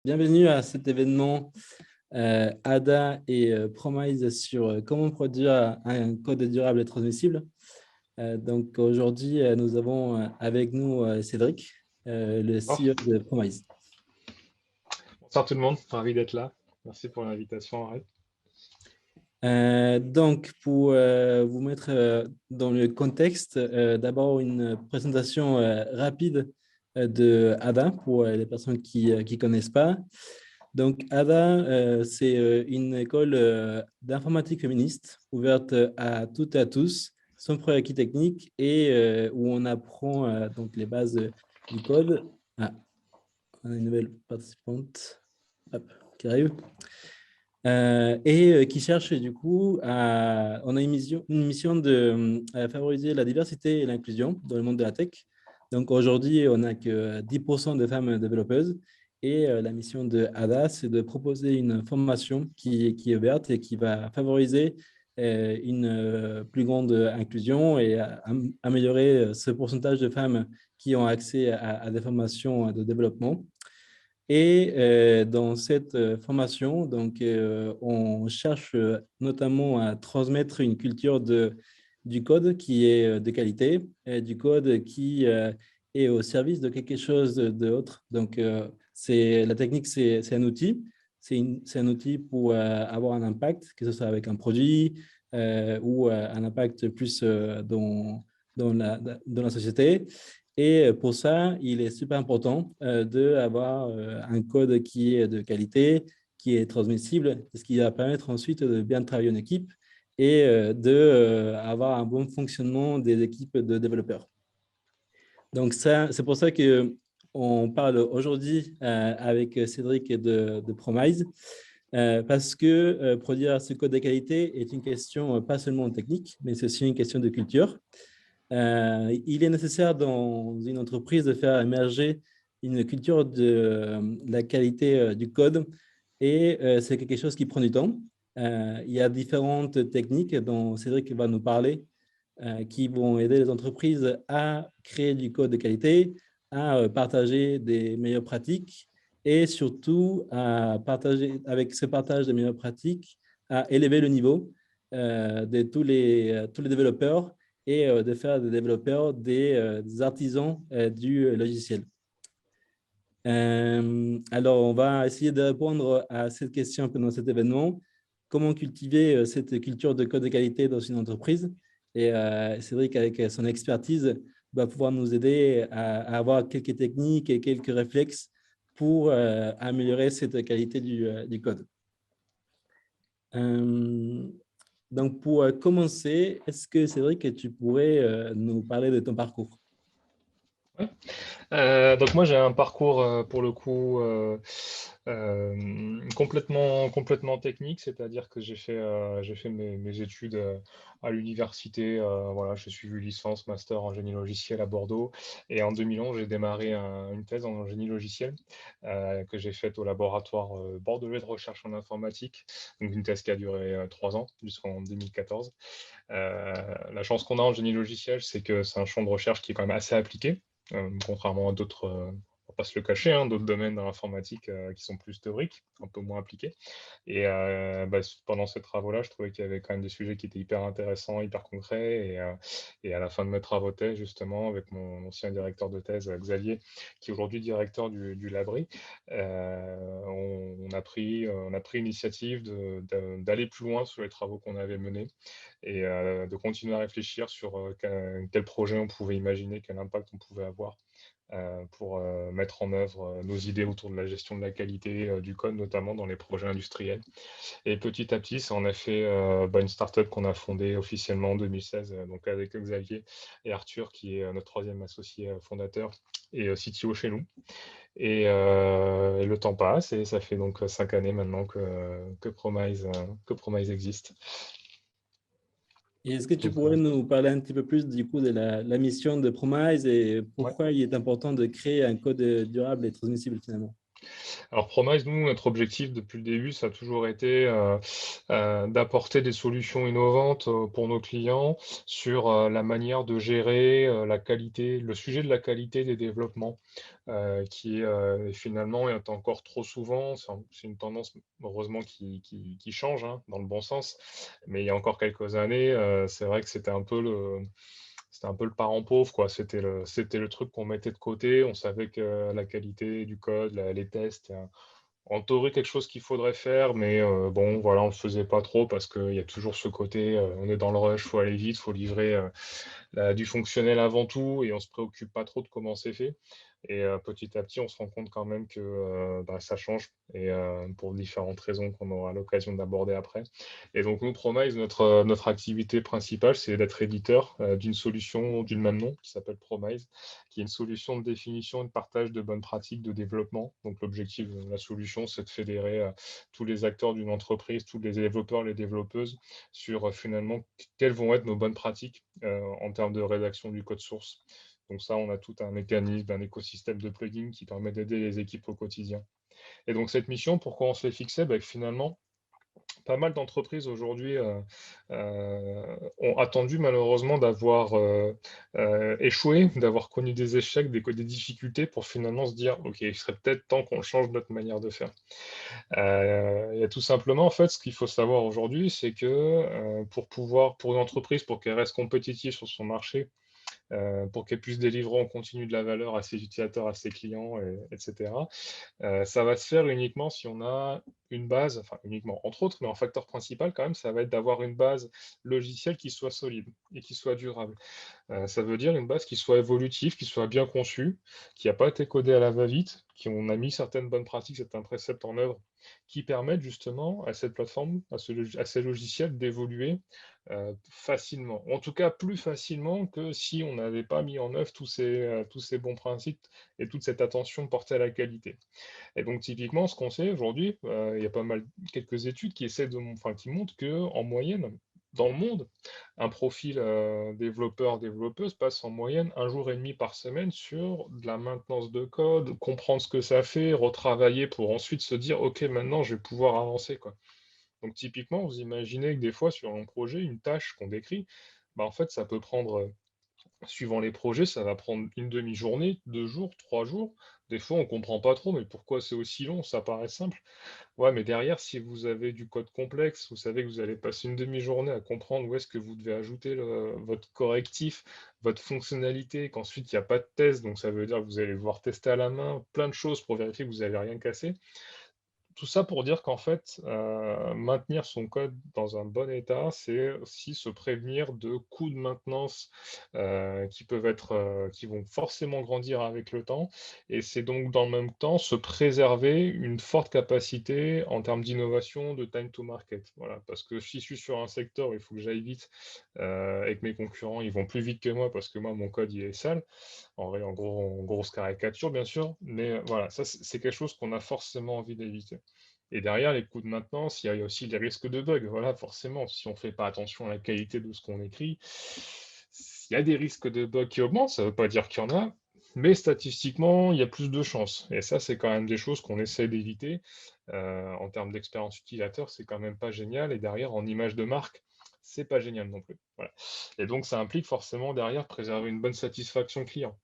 Bienvenue à cet événement ADA et Promise sur comment produire un code durable et transmissible. Donc aujourd'hui, nous avons avec nous Cédric, le Oh, CEO de Promise. bonsoir tout le monde, ravi d'être là. Merci pour l'invitation, Arrête. Donc, pour vous mettre dans le contexte, d'abord une présentation rapide de ADA pour les personnes qui ne connaissent pas. Donc, ADA, c'est une école d'informatique féministe ouverte à toutes et à tous, sans prérequis techniques et où on apprend donc les bases du code. Ah, on a une nouvelle participante hop, qui arrive. Et qui cherche du coup à… On a une mission de favoriser la diversité et l'inclusion dans le monde de la tech. Donc aujourd'hui, on n'a que 10% de femmes développeuses. Et la mission de ADA, c'est de proposer une formation qui est ouverte et qui va favoriser une plus grande inclusion et améliorer ce pourcentage de femmes qui ont accès à des formations de développement. Et dans cette formation, donc, on cherche notamment à transmettre une culture du code qui est de qualité, et du code qui est au service de quelque chose d'autre. Donc, la technique, c'est un outil. C'est un outil pour avoir un impact, que ce soit avec un produit ou un impact plus dans la société. Et pour ça, il est super important d'avoir un code qui est de qualité, qui est transmissible, ce qui va permettre ensuite de bien travailler en équipe et d'avoir un bon fonctionnement des équipes de développeurs. Donc, c'est pour ça qu'on parle aujourd'hui avec Cédric de Promise, parce que produire ce code de qualité est une question pas seulement technique, mais c'est aussi une question de culture. Il est nécessaire dans une entreprise de faire émerger une culture de la qualité du code et c'est quelque chose qui prend du temps. Il y a différentes techniques dont Cédric va nous parler qui vont aider les entreprises à créer du code de qualité, à partager des meilleures pratiques et surtout à partager, avec ce partage des meilleures pratiques, à élever le niveau de tous les développeurs et de faire des développeurs des artisans du logiciel. Alors, on va essayer de répondre à cette question pendant cet événement. Comment cultiver cette culture de code de qualité dans une entreprise? Et Cédric, avec son expertise, va pouvoir nous aider à avoir quelques techniques et quelques réflexes pour améliorer cette qualité du code. Donc, pour commencer, est-ce que Cédric, tu pourrais nous parler de ton parcours? Ouais. Donc moi j'ai un parcours pour le coup complètement technique, c'est-à-dire que j'ai fait mes études à l'université. Voilà, j'ai suivi licence, master en génie logiciel à Bordeaux et en 2011 j'ai démarré une thèse en génie logiciel que j'ai faite au laboratoire bordelais de recherche en informatique, donc une thèse qui a duré 3 ans jusqu'en 2014. La chance qu'on a en génie logiciel, c'est que c'est un champ de recherche qui est quand même assez appliqué. Contrairement à d'autres, on va pas se le cacher, hein, d'autres domaines dans l'informatique qui sont plus théoriques, un peu moins appliqués. Et pendant ces travaux-là, je trouvais qu'il y avait quand même des sujets qui étaient hyper intéressants, hyper concrets. Et à la fin de mes travaux de thèse, justement, avec mon ancien directeur de thèse, Xavier, qui est aujourd'hui directeur du Labri, on a pris l'initiative d'aller plus loin sur les travaux qu'on avait menés et de continuer à réfléchir sur quel projet on pouvait imaginer, quel impact on pouvait avoir pour mettre en œuvre nos idées autour de la gestion de la qualité du code, notamment dans les projets industriels. Et petit à petit, ça en a fait une startup qu'on a fondée officiellement en 2016, donc avec Xavier et Arthur, qui est notre troisième associé fondateur et CTO chez nous. Et le temps passe et ça fait donc 5 années maintenant que Promise existe. Et est-ce que tu Donc, pourrais nous parler un petit peu plus du coup de la mission de Promise et ouais. pourquoi il est important de créer un code durable et transmissible finalement? Alors Promise, nous, notre objectif depuis le début, ça a toujours été d'apporter des solutions innovantes pour nos clients sur la manière de gérer la qualité, le sujet de la qualité des développements, qui finalement est encore trop souvent, c'est une tendance heureusement qui change hein, dans le bon sens, mais il y a encore quelques années, c'est vrai que c'était un peu le parent pauvre, quoi. C'était le truc qu'on mettait de côté. On savait que la qualité du code, les tests, en théorie, quelque chose qu'il faudrait faire, mais bon, voilà, on le faisait pas trop parce qu'il y a toujours ce côté, on est dans le rush, faut aller vite, faut livrer du fonctionnel avant tout et on se préoccupe pas trop de comment c'est fait. Et petit à petit, on se rend compte quand même que bah, ça change et pour différentes raisons qu'on aura l'occasion d'aborder après. Et donc, nous, Promise, notre activité principale, c'est d'être éditeur d'une solution du même nom qui s'appelle Promise, qui est une solution de définition et de partage de bonnes pratiques de développement. Donc, l'objectif de la solution, c'est de fédérer tous les acteurs d'une entreprise, tous les développeurs, les développeuses, sur finalement quelles vont être nos bonnes pratiques en termes de rédaction du code source. Donc ça, on a tout un mécanisme, un écosystème de plugins qui permet d'aider les équipes au quotidien. Et donc cette mission, pourquoi on se l'est fixée? Finalement, pas mal d'entreprises aujourd'hui ont attendu malheureusement d'avoir échoué, d'avoir connu des échecs, des difficultés pour finalement se dire, OK, il serait peut-être temps qu'on change notre manière de faire. Et tout simplement, en fait, ce qu'il faut savoir aujourd'hui, c'est que pour une entreprise, pour qu'elle reste compétitive sur son marché, pour qu'elle puisse délivrer en continu de la valeur à ses utilisateurs, à ses clients, etc. Ça va se faire uniquement si on a une base, enfin uniquement entre autres, mais en facteur principal quand même, ça va être d'avoir une base logicielle qui soit solide et qui soit durable. Ça veut dire une base qui soit évolutive, qui soit bien conçue, qui n'a pas été codée à la va-vite, qui on a mis certaines bonnes pratiques, certains préceptes en œuvre, qui permettent justement à cette plateforme, à ces logiciels d'évoluer facilement. En tout cas, plus facilement que si on n'avait pas mis en œuvre tous ces bons principes et toute cette attention portée à la qualité. Et donc typiquement, ce qu'on sait aujourd'hui, il y a pas mal quelques études qui essaient enfin, qui montrent que en moyenne, dans le monde, un profil développeur-développeuse passe en moyenne un jour et demi par semaine sur de la maintenance de code, comprendre ce que ça fait, retravailler pour ensuite se dire, OK, maintenant je vais pouvoir avancer, quoi. Donc typiquement, vous imaginez que des fois sur un projet, une tâche qu'on décrit, bah, en fait, ça peut prendre suivant les projets, ça va prendre une demi-journée, 2 jours, 3 jours. Des fois, on comprend pas trop, mais pourquoi c'est aussi long? Ça paraît simple. Ouais, mais derrière, si vous avez du code complexe, vous savez que vous allez passer une demi-journée à comprendre où est-ce que vous devez ajouter votre correctif, votre fonctionnalité, qu'ensuite il n'y a pas de test, donc ça veut dire que vous allez devoir tester à la main plein de choses pour vérifier que vous n'avez rien cassé. Tout ça pour dire qu'en fait, maintenir son code dans un bon état, c'est aussi se prévenir de coûts de maintenance qui peuvent être, qui vont forcément grandir avec le temps. Et c'est donc dans le même temps se préserver une forte capacité en termes d'innovation, de time to market. Voilà, parce que si je suis sur un secteur où il faut que j'aille vite et que mes concurrents ils vont plus vite que moi parce que moi mon code il est sale, en gros, en grosse caricature bien sûr, mais voilà, ça c'est quelque chose qu'on a forcément envie d'éviter. Et derrière les coûts de maintenance, il y a aussi les risques de bugs. Voilà, forcément, si on ne fait pas attention à la qualité de ce qu'on écrit, il y a des risques de bugs qui augmentent, ça ne veut pas dire qu'il y en a, mais statistiquement, il y a plus de chances. Et ça, c'est quand même des choses qu'on essaie d'éviter. En termes d'expérience utilisateur, c'est quand même pas génial. Et derrière, en image de marque, c'est pas génial non plus. Voilà. Et donc, ça implique forcément derrière préserver une bonne satisfaction client.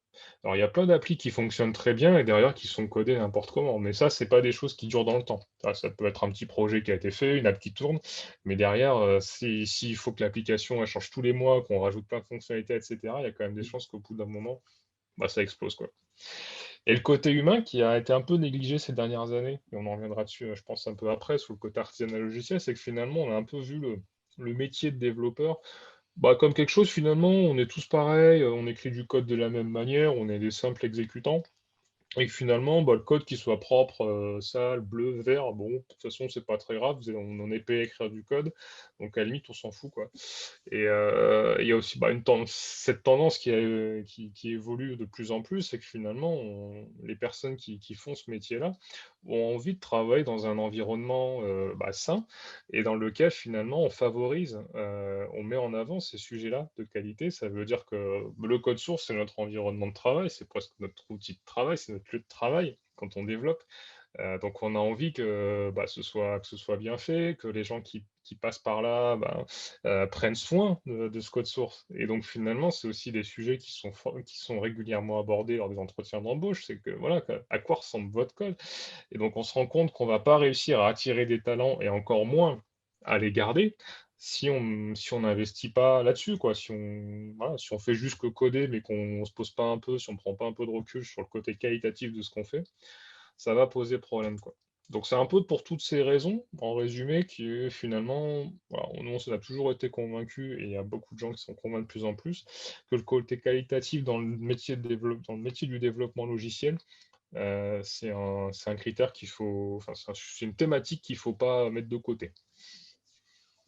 Alors, il y a plein d'applis qui fonctionnent très bien et derrière qui sont codées n'importe comment. Mais ça, c'est pas des choses qui durent dans le temps. Ça peut être un petit projet qui a été fait, une app qui tourne, mais derrière, s'il faut que l'application elle change tous les mois, qu'on rajoute plein de fonctionnalités, etc., il y a quand même des chances qu'au bout d'un moment, bah, ça explose, quoi. Et le côté humain qui a été un peu négligé ces dernières années, et on en reviendra dessus, je pense, un peu après, sur le côté artisanal logiciel, c'est que finalement, on a un peu vu le métier de développeur bah, comme quelque chose, finalement, on est tous pareils, on écrit du code de la même manière, on est des simples exécutants. Et que finalement, bah, le code qui soit propre, sale, bleu, vert, bon, de toute façon, c'est pas très grave, on en est payé à écrire du code, donc à la limite, on s'en fout, quoi. Et il y a aussi bah, cette tendance qui évolue de plus en plus, c'est que finalement, les personnes qui font ce métier-là ont envie de travailler dans un environnement bah, sain et dans lequel finalement on favorise, on met en avant ces sujets-là de qualité. Ça veut dire que le code source, c'est notre environnement de travail, c'est presque notre outil de travail, c'est notre lieu de travail quand on développe. Donc, on a envie que que ce soit bien fait, que les gens qui passent par là prennent soin de ce code source. Et donc, finalement, c'est aussi des sujets qui sont régulièrement abordés lors des entretiens d'embauche. C'est que, voilà, à quoi ressemble votre code? Et donc, on se rend compte qu'on ne va pas réussir à attirer des talents et encore moins à les garder si on n'investit pas là-dessus, quoi. Voilà, si on fait juste que coder, mais qu'on ne se pose pas un peu, si on ne prend pas un peu de recul sur le côté qualitatif de ce qu'on fait, ça va poser problème, quoi. Donc c'est un peu pour toutes ces raisons, en résumé, qui finalement, voilà, nous on a toujours été convaincus, et il y a beaucoup de gens qui sont convaincus de plus en plus, que le côté qualitatif dans le métier dans le métier du développement logiciel, c'est un critère qu'il faut, enfin c'est une thématique qu'il ne faut pas mettre de côté.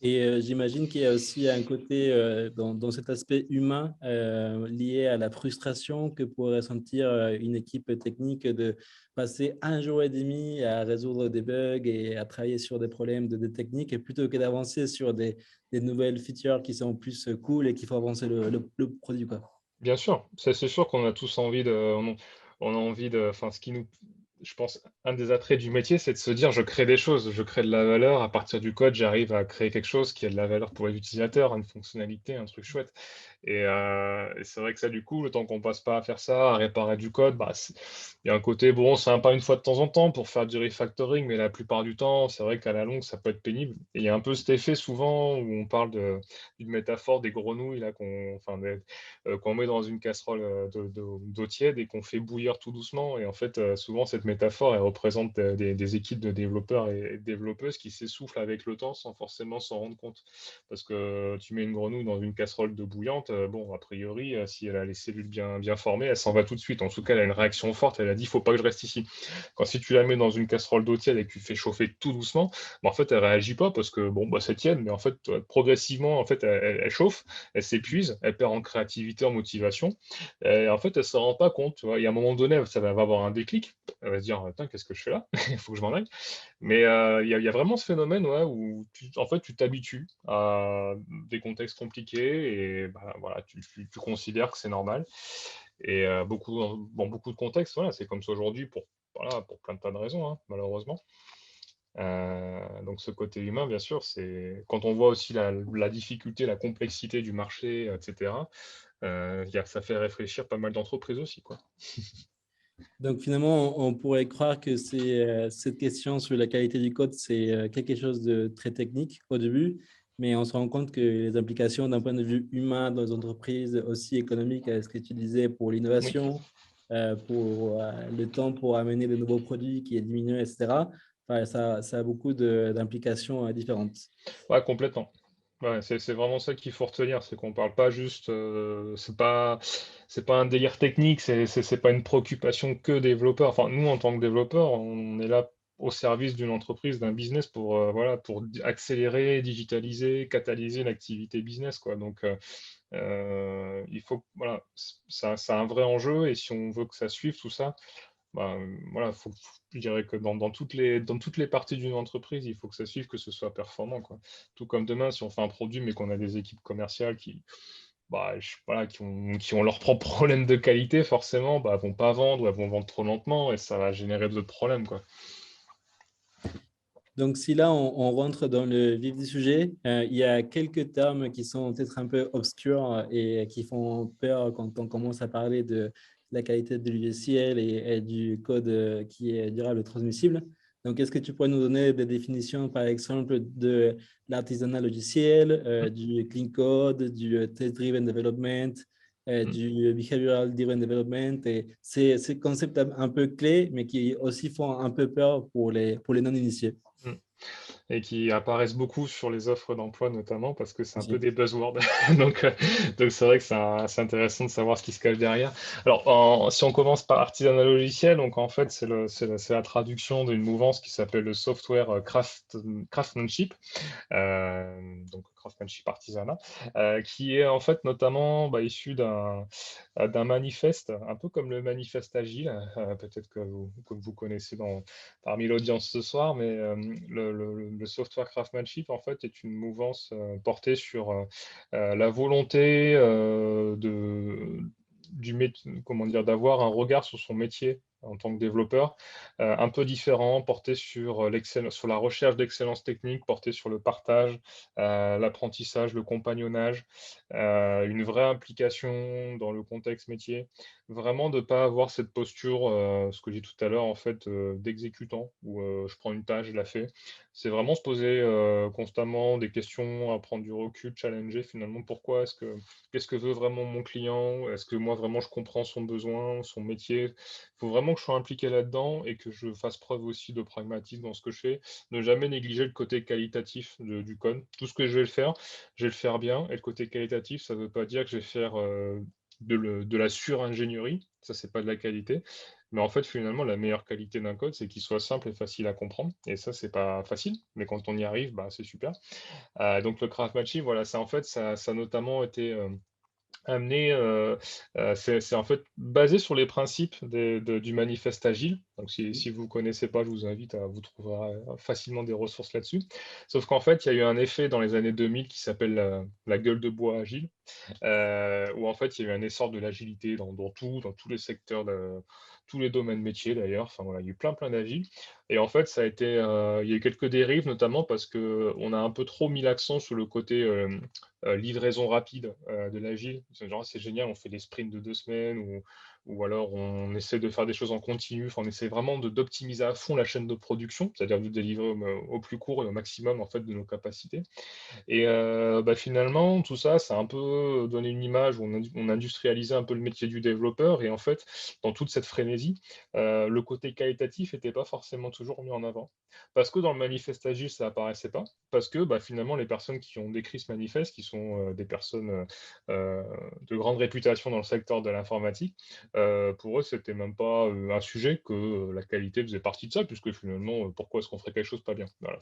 Et j'imagine qu'il y a aussi un côté dans cet aspect humain lié à la frustration que pourrait ressentir une équipe technique de passer un jour et demi à résoudre des bugs et à travailler sur des problèmes de technique, et plutôt que d'avancer sur des nouvelles features qui sont plus cool et qu'il faut avancer le produit, quoi. Bien sûr, c'est sûr qu'on a tous envie on a envie enfin, je pense, un des attraits du métier, c'est de se dire, je crée des choses, je crée de la valeur, à partir du code, j'arrive à créer quelque chose qui a de la valeur pour les utilisateurs, une fonctionnalité, un truc chouette. Et c'est vrai que ça, du coup, le temps qu'on passe pas à faire ça, à réparer du code, il y a un côté, bon, c'est sympa une fois de temps en temps pour faire du refactoring, mais la plupart du temps, c'est vrai qu'à la longue, ça peut être pénible. Et il y a un peu cet effet souvent où on parle d'une métaphore des grenouilles là, qu'on met dans une casserole d'eau tiède et qu'on fait bouillir tout doucement. Et en fait, souvent, cette métaphore, elle représente des équipes de développeurs et de développeuses qui s'essoufflent avec le temps sans forcément s'en rendre compte. Parce que tu mets une grenouille dans une casserole d'eau bouillante, bon, a priori, si elle a les cellules bien formées, elle s'en va tout de suite. En tout cas, elle a une réaction forte, elle a dit, il ne faut pas que je reste ici. Quand si tu la mets dans une casserole d'eau tiède et que tu fais chauffer tout doucement, en fait, elle ne réagit pas parce que, bon, c'est tiède, mais en fait, progressivement, en fait, elle chauffe, elle s'épuise, elle perd en créativité, en motivation. Et en fait, elle ne se rend pas compte. Tu vois. Et à un moment donné, ça va avoir un déclic. Elle va se dire, attends, qu'est-ce que je fais là? Il faut que je m'en aille. Mais il y a vraiment ce phénomène ouais, où en fait, tu t'habitues à des contextes compliqués et voilà, tu considères que c'est normal. Et dans beaucoup de contextes, voilà, c'est comme ça aujourd'hui pour plein de tas de raisons, hein, malheureusement. Donc ce côté humain, bien sûr, c'est quand on voit aussi la difficulté, la complexité du marché, etc. Ça fait réfléchir pas mal d'entreprises aussi, quoi. Donc finalement, on pourrait croire que cette question sur la qualité du code, c'est quelque chose de très technique au début, mais on se rend compte que les implications d'un point de vue humain dans les entreprises, aussi économiques, ce que tu disais pour Oui, l'innovation, pour le temps pour amener de nouveaux produits qui est diminué, etc., enfin, ça a beaucoup d'implications différentes. ouais, complètement. Ouais, c'est vraiment ça qu'il faut retenir, c'est qu'on parle pas juste, c'est pas un délire technique, c'est pas une préoccupation que développeur. Enfin, nous, en tant que développeurs, on est là au service d'une entreprise, d'un business pour, voilà, accélérer, digitaliser, catalyser l'activité business, quoi. Donc, il faut, voilà, c'est un vrai enjeu et si on veut que ça suive tout ça, voilà, je dirais que dans toutes les parties d'une entreprise, il faut que ça suive, que ce soit performant, quoi. Tout comme demain, si on fait un produit, mais qu'on a des équipes commerciales voilà, qui ont leurs propres problèmes de qualité, forcément, vont pas vendre ou elles vont vendre trop lentement et ça va générer d'autres problèmes, quoi. Donc, si là, on rentre dans le vif du sujet, il y a quelques termes qui sont peut-être un peu obscurs et qui font peur quand on commence à parler de la qualité du logiciel et du code qui est durable et transmissible. Donc, est-ce que tu pourrais nous donner des définitions, par exemple, de l'artisanat logiciel, Mm, du clean code, du test-driven development, mm. du behavioral-driven development, et ces concepts un peu clés, mais qui aussi font un peu peur pour les non-initiés. Mm. Et qui apparaissent beaucoup sur les offres d'emploi notamment parce que c'est un peu Aussi. des buzzwords. Donc, donc c'est vrai que c'est intéressant de savoir ce qui se cache derrière. Alors, si on commence par artisanat logiciel, donc en fait, c'est la traduction d'une mouvance qui s'appelle le software craftsmanship, donc craftsmanship artisanat, qui est en fait notamment issu d'un manifeste, un peu comme le manifeste agile, peut-être que vous connaissez parmi l'audience ce soir, mais le software craftsmanship en fait est une mouvance portée sur la volonté comment dire, d'avoir un regard sur son métier en tant que développeur, un peu différent, porté sur sur la recherche d'excellence technique, porté sur le partage, l'apprentissage, le compagnonnage, une vraie implication dans le contexte métier. Vraiment de ne pas avoir cette posture, ce que j'ai dit tout à l'heure, en fait, d'exécutant, où je prends une tâche, je la fais. C'est vraiment se poser constamment des questions, à prendre du recul, challenger finalement qu'est-ce que veut vraiment mon client? Est-ce que moi vraiment je comprends son besoin, son métier? Il faut vraiment que je sois impliqué là-dedans et que je fasse preuve aussi de pragmatisme dans ce que je fais. Ne jamais négliger le côté qualitatif du code. Tout ce que je vais le faire bien. Et le côté qualitatif, ça ne veut pas dire que je vais faire de la sur-ingénierie. Ça, c'est pas de la qualité. Mais en fait, finalement, la meilleure qualité d'un code, c'est qu'il soit simple et facile à comprendre. Et ça, c'est pas facile, mais quand on y arrive, bah, c'est super. Donc le craft matching, voilà, ça en fait, ça a notamment été amené, c'est en fait basé sur les principes du manifeste agile. Donc si vous ne connaissez pas, je vous invite à vous trouverez facilement des ressources là-dessus. Sauf qu'en fait, il y a eu un effet dans les années 2000 qui s'appelle la gueule de bois agile, où en fait, il y a eu un essor de l'agilité dans tous les secteurs, tous les domaines métiers d'ailleurs. Enfin voilà, il y a eu plein d'agile. Et en fait, il y a eu quelques dérives, notamment parce qu'on a un peu trop mis l'accent sur le côté livraison rapide de l'agile. C'est genre, c'est génial, on fait des sprints de 2 semaines ou alors on essaie de faire des choses en continu. Enfin, on essaie vraiment d'optimiser à fond la chaîne de production, c'est-à-dire de délivrer au plus court et au maximum en fait de nos capacités. Et bah, finalement, tout ça, ça a un peu donné une image où on industrialisait un peu le métier du développeur. Et en fait, dans toute cette frénésie, le côté qualitatif n'était pas forcément toujours mis en avant. Parce que dans le manifeste agile, ça apparaissait pas. Parce que bah, finalement, les personnes qui ont décrit ce manifeste, qui sont des personnes de grande réputation dans le secteur de l'informatique, pour eux, c'était même pas un sujet que la qualité faisait partie de ça, puisque finalement, pourquoi est-ce qu'on ferait quelque chose pas bien? Voilà,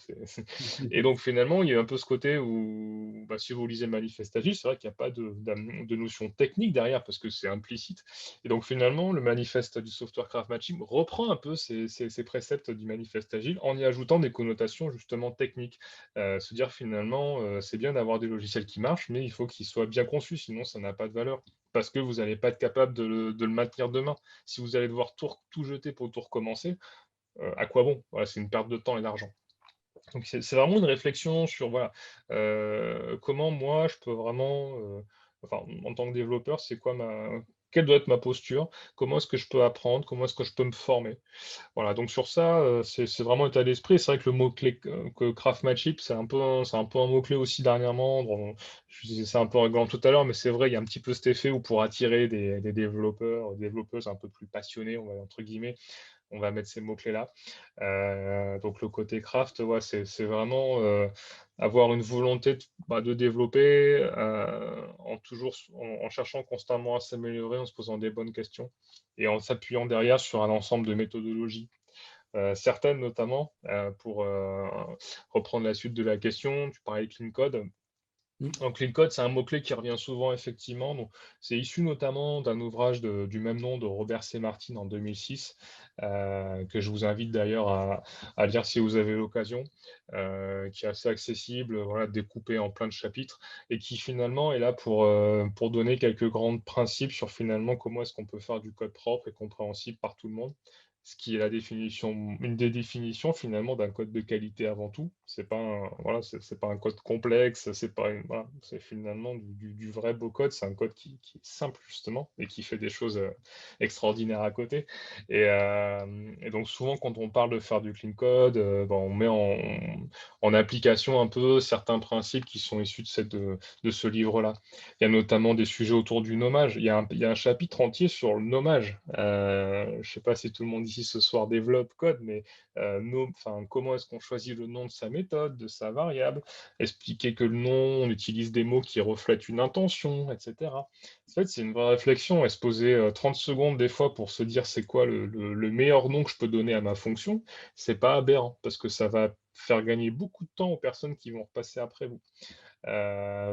et donc finalement, il y a un peu ce côté où, bah, si vous lisez Manifeste Agile, c'est vrai qu'il n'y a pas de notion technique derrière parce que c'est implicite. Et donc finalement, le manifeste du software craft matching reprend un peu ces préceptes du manifeste agile en y ajoutant des connotations justement techniques. Se dire finalement, c'est bien d'avoir des logiciels qui marchent, mais il faut qu'ils soient bien conçus, sinon ça n'a pas de valeur. Parce que vous n'allez pas être capable de le maintenir demain. Si vous allez devoir tout jeter pour tout recommencer, à quoi bon? Voilà, c'est une perte de temps et d'argent. Donc c'est vraiment une réflexion sur voilà, comment moi je peux vraiment, enfin en tant que développeur, c'est quoi ma quelle doit être ma posture? Comment est-ce que je peux apprendre? Comment est-ce que je peux me former? Voilà, donc sur ça, c'est vraiment état d'esprit. C'est vrai que le mot-clé que Craft Matchup, c'est un peu un mot-clé aussi dernièrement. Bon, je disais ça un peu en rigolant tout à l'heure, mais c'est vrai, il y a un petit peu cet effet où pour attirer des développeurs, développeuses un peu plus passionnés, on va entre guillemets, on va mettre ces mots-clés-là. Donc le côté craft, ouais, c'est vraiment avoir une volonté de développer en cherchant constamment à s'améliorer, en se posant des bonnes questions et en s'appuyant derrière sur un ensemble de méthodologies. Certaines notamment, pour reprendre la suite de la question, tu parlais de Clean Code. Donc, clean code, c'est un mot-clé qui revient souvent, effectivement. Donc, c'est issu notamment d'un ouvrage du même nom de Robert C. Martin en 2006, que je vous invite d'ailleurs à lire si vous avez l'occasion, qui est assez accessible, voilà, découpé en plein de chapitres, et qui finalement est là pour donner quelques grands principes sur finalement comment est-ce qu'on peut faire du code propre et compréhensible par tout le monde. Ce qui est la définition, une des définitions finalement d'un code de qualité avant tout. C'est pas voilà, c'est pas un code complexe, voilà, c'est finalement du vrai beau code. C'est un code qui est simple justement et qui fait des choses extraordinaires à côté. Et donc souvent quand on parle de faire du clean code, on met en application un peu certains principes qui sont issus de ce livre-là. Il y a notamment des sujets autour du nommage. Il y a un chapitre entier sur le nommage. Je ne sais pas si tout le monde ici ce soir développe code, mais comment est-ce qu'on choisit le nom de sa méthode, de sa variable, expliquer que le nom, on utilise des mots qui reflètent une intention, etc. En fait, c'est une vraie réflexion et se poser 30 secondes des fois pour se dire c'est quoi le meilleur nom que je peux donner à ma fonction, c'est pas aberrant parce que ça va faire gagner beaucoup de temps aux personnes qui vont repasser après vous.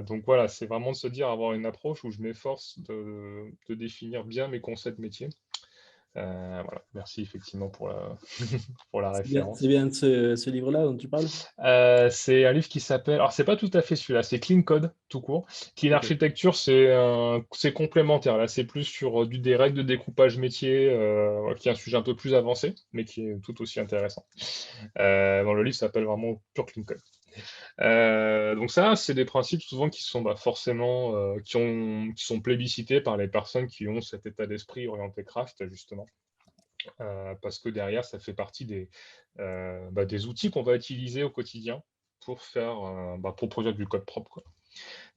Donc voilà, c'est vraiment de se dire avoir une approche où je m'efforce de définir bien mes concepts métiers Voilà. Merci effectivement pour pour la C'est référence. bien ce livre-là dont tu parles? C'est un livre qui s'appelle, alors c'est pas tout à fait celui-là, c'est Clean Code tout court. Clean Ok. Architecture, c'est complémentaire. Là, c'est plus sur des règles de découpage métier, qui est un sujet un peu plus avancé, mais qui est tout aussi intéressant. Dans le livre, ça s'appelle vraiment pur Clean Code. Donc ça, c'est des principes souvent qui sont forcément qui sont plébiscités par les personnes qui ont cet état d'esprit orienté craft, justement. Parce que derrière, ça fait partie des outils qu'on va utiliser au quotidien pour pour produire du code propre, quoi.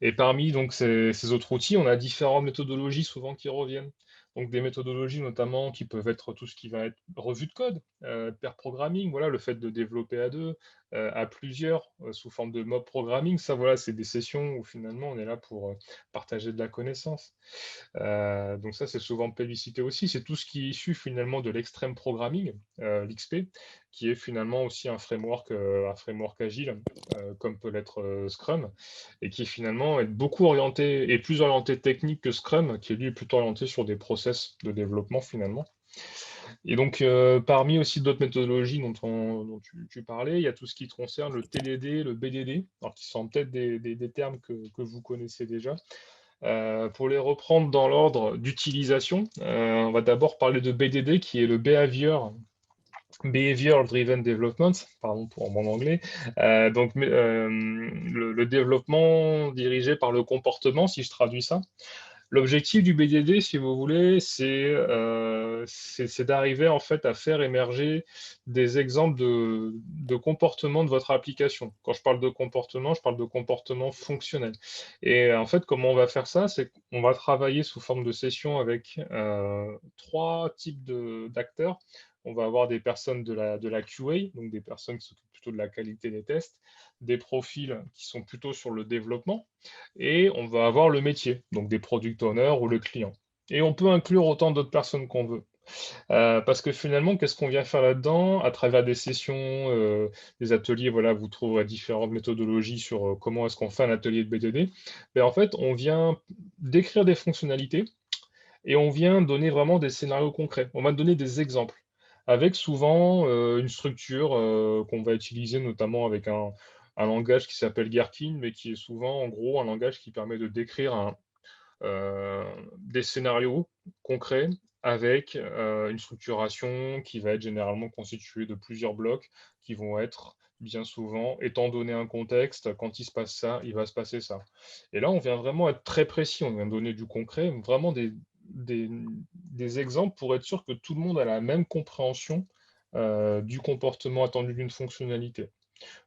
Et parmi donc ces autres outils, on a différentes méthodologies souvent qui reviennent. Donc des méthodologies notamment qui peuvent être tout ce qui va être revue de code, pair programming, voilà, le fait de développer à deux, à plusieurs, sous forme de mob programming. Ça, voilà, c'est des sessions où finalement on est là pour partager de la connaissance. Donc ça, c'est souvent plébiscité aussi. C'est tout ce qui est issu finalement de l'extreme programming, l'XP, qui est finalement aussi un framework agile, comme peut l'être Scrum, et qui finalement est beaucoup orienté, et plus orienté technique que Scrum, qui lui est plutôt orienté sur des process de développement finalement. Et donc, parmi aussi d'autres méthodologies dont tu parlais, il y a tout ce qui concerne le TDD, le BDD, alors qui sont peut-être des termes que vous connaissez déjà. Pour les reprendre dans l'ordre d'utilisation, on va d'abord parler de BDD, qui est le Behavior Driven Development, pardon pour mon anglais. Le développement dirigé par le comportement, si je traduis ça. L'objectif du BDD, si vous voulez, c'est d'arriver en fait à faire émerger des exemples de comportement de votre application. Quand je parle de comportement fonctionnel. Et en fait, comment on va faire ça? C'est qu'on va travailler sous forme de session avec trois types d'acteurs. On va avoir des personnes de la QA, donc des personnes qui s'occupent plutôt de la qualité des tests, des profils qui sont plutôt sur le développement, et on va avoir le métier, donc des product owners ou le client. Et on peut inclure autant d'autres personnes qu'on veut. Parce que finalement, qu'est-ce qu'on vient faire là-dedans? À travers des sessions, des ateliers, voilà, vous trouverez différentes méthodologies sur comment est-ce qu'on fait un atelier de BDD. Mais en fait, on vient décrire des fonctionnalités et on vient donner vraiment des scénarios concrets. On va donner des exemples avec souvent une structure qu'on va utiliser notamment avec un langage qui s'appelle Gherkin, mais qui est souvent en gros un langage qui permet de décrire des scénarios concrets avec une structuration qui va être généralement constituée de plusieurs blocs qui vont être bien souvent, étant donné un contexte, quand il se passe ça, il va se passer ça. Et là, on vient vraiment être très précis, on vient donner du concret, vraiment des, des exemples pour être sûr que tout le monde a la même compréhension du comportement attendu d'une fonctionnalité.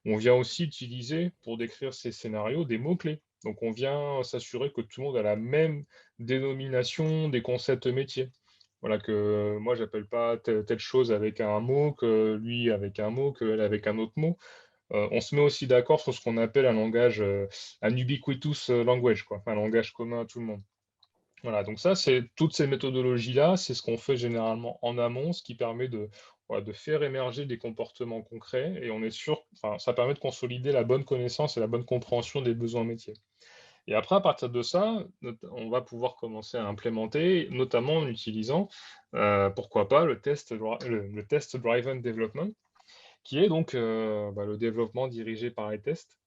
On vient aussi utiliser, pour décrire ces scénarios, des mots-clés. Donc, on vient s'assurer que tout le monde a la même dénomination des concepts métiers. Voilà, que moi, j'appelle pas telle chose avec un mot, que lui avec un mot, qu'elle avec un autre mot. On se met aussi d'accord sur ce qu'on appelle un langage, un ubiquitous language, quoi, un langage commun à tout le monde. Voilà, donc ça, c'est toutes ces méthodologies-là, c'est ce qu'on fait généralement en amont, ce qui permet voilà, de faire émerger des comportements concrets et on est sûr, enfin, ça permet de consolider la bonne connaissance et la bonne compréhension des besoins métiers. Et après, à partir de ça, on va pouvoir commencer à implémenter, notamment en utilisant, pourquoi pas, le test driven development, qui est donc le développement dirigé par les tests,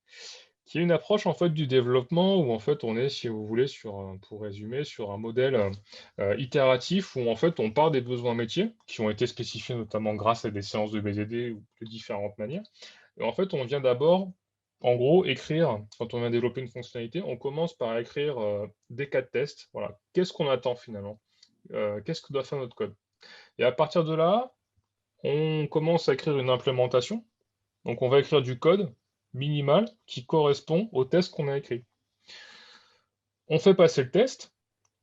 qui est une approche en fait du développement où en fait on est, si vous voulez, pour résumer, sur un modèle itératif où en fait on part des besoins métiers qui ont été spécifiés notamment grâce à des séances de BDD ou de différentes manières. Et en fait, on vient d'abord, en gros, écrire, quand on vient développer une fonctionnalité, on commence par écrire des cas de test. Voilà, qu'est-ce qu'on attend finalement? Qu'est-ce que doit faire notre code? Et à partir de là, on commence à écrire une implémentation. Donc on va écrire du code minimal qui correspond au test qu'on a écrit. On fait passer le test,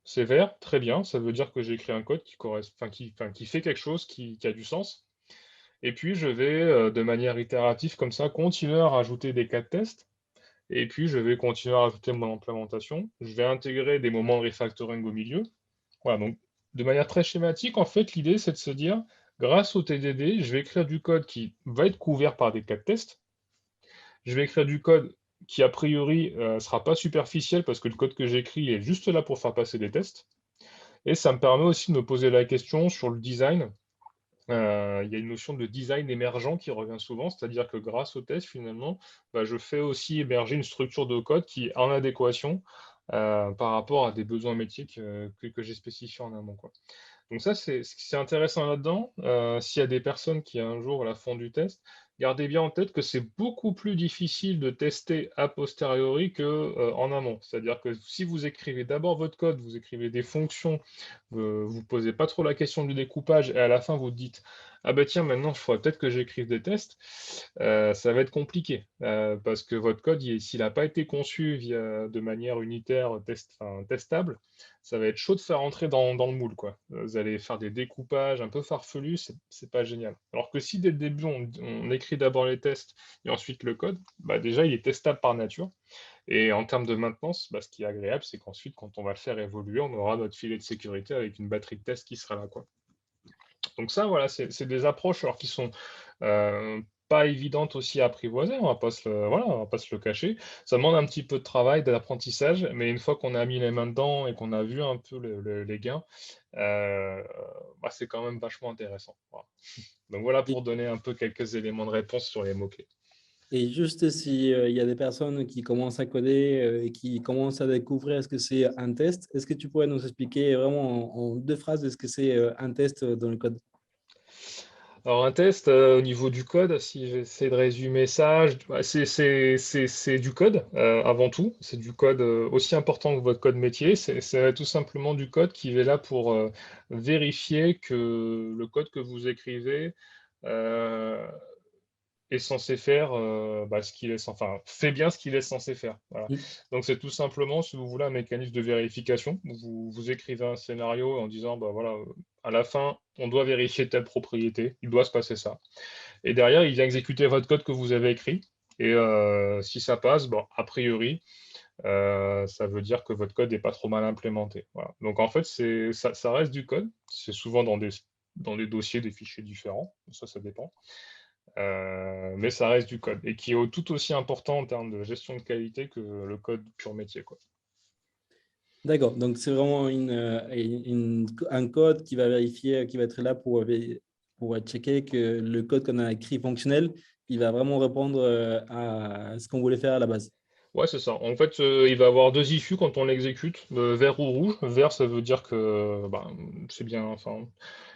c'est vert, très bien, ça veut dire que j'ai écrit un code qui fait quelque chose qui a du sens. Et puis je vais, de manière itérative comme ça, continuer à rajouter des cas de test. Et puis je vais continuer à rajouter mon implémentation. Je vais intégrer des moments de refactoring au milieu. Voilà, donc de manière très schématique, en fait, l'idée c'est de se dire, grâce au TDD, je vais écrire du code qui va être couvert par des cas de test. Je vais écrire du code qui, a priori, ne sera pas superficiel parce que le code que j'écris est juste là pour faire passer des tests. Et ça me permet aussi de me poser la question sur le design. Il y a une notion de design émergent qui revient souvent, c'est-à-dire que grâce au test, finalement, bah, je fais aussi émerger une structure de code qui est en adéquation par rapport à des besoins métiers que j'ai spécifiés en amont, quoi. Donc ça, c'est intéressant là-dedans. S'il y a des personnes qui un jour la font du test, gardez bien en tête que c'est beaucoup plus difficile de tester a posteriori que en amont. C'est-à-dire que si vous écrivez d'abord votre code, vous écrivez des fonctions, vous ne posez pas trop la question du découpage, et à la fin vous dites, ah ben tiens, maintenant il faudrait peut-être que j'écrive des tests, ça va être compliqué, parce que votre code, s'il n'a pas été conçu de manière unitaire, enfin, testable, ça va être chaud de faire entrer dans le moule, quoi. Vous allez faire des découpages un peu farfelus, c'est pas génial. Alors que si dès le début, on écrit d'abord les tests et ensuite le code, bah déjà, il est testable par nature. Et en termes de maintenance, bah, ce qui est agréable, c'est qu'ensuite, quand on va le faire évoluer, on aura notre filet de sécurité avec une batterie de test qui sera là, quoi. Donc ça, voilà, c'est des approches alors, qui sont pas évidentes aussi à apprivoiser, on va pas se le cacher. Ça demande un petit peu de travail, d'apprentissage, mais une fois qu'on a mis les mains dedans et qu'on a vu un peu les gains, euh, bah, c'est quand même vachement intéressant. Voilà. Donc voilà Et, pour donner un peu quelques éléments de réponse sur les mots-clés. et juste si il y a des personnes qui commencent à coder et qui commencent à découvrir ce que c'est un test, est-ce que tu pourrais nous expliquer vraiment en deux phrases ce que c'est un test dans le code? Alors un test au niveau du code, si j'essaie de résumer ça, bah, c'est du code avant tout. C'est du code aussi important que votre code métier. C'est tout simplement du code qui est là pour vérifier que le code que vous écrivez euh, est censé faire bah, ce qu'il est, enfin, fait bien ce qu'il est censé faire. Voilà. Donc c'est tout simplement, si vous voulez, un mécanisme de vérification. Vous écrivez un scénario en disant, bah voilà, à la fin, on doit vérifier telle propriété, il doit se passer ça. Et derrière, il vient exécuter votre code que vous avez écrit. Et si ça passe, bon, a priori, ça veut dire que votre code n'est pas trop mal implémenté. Voilà. Donc en fait, ça reste du code. C'est souvent dans des dossiers, des fichiers différents. Ça dépend. Mais ça reste du code et qui est tout aussi important en termes de gestion de qualité que le code pur métier, quoi. D'accord, donc c'est vraiment un code qui va vérifier, qui va être là pour checker que le code qu'on a écrit fonctionnel, il va vraiment répondre à ce qu'on voulait faire à la base. Ouais, c'est ça. En fait, il va avoir deux issues quand on l'exécute, vert ou rouge. Vert, ça veut dire que bah, c'est bien, enfin,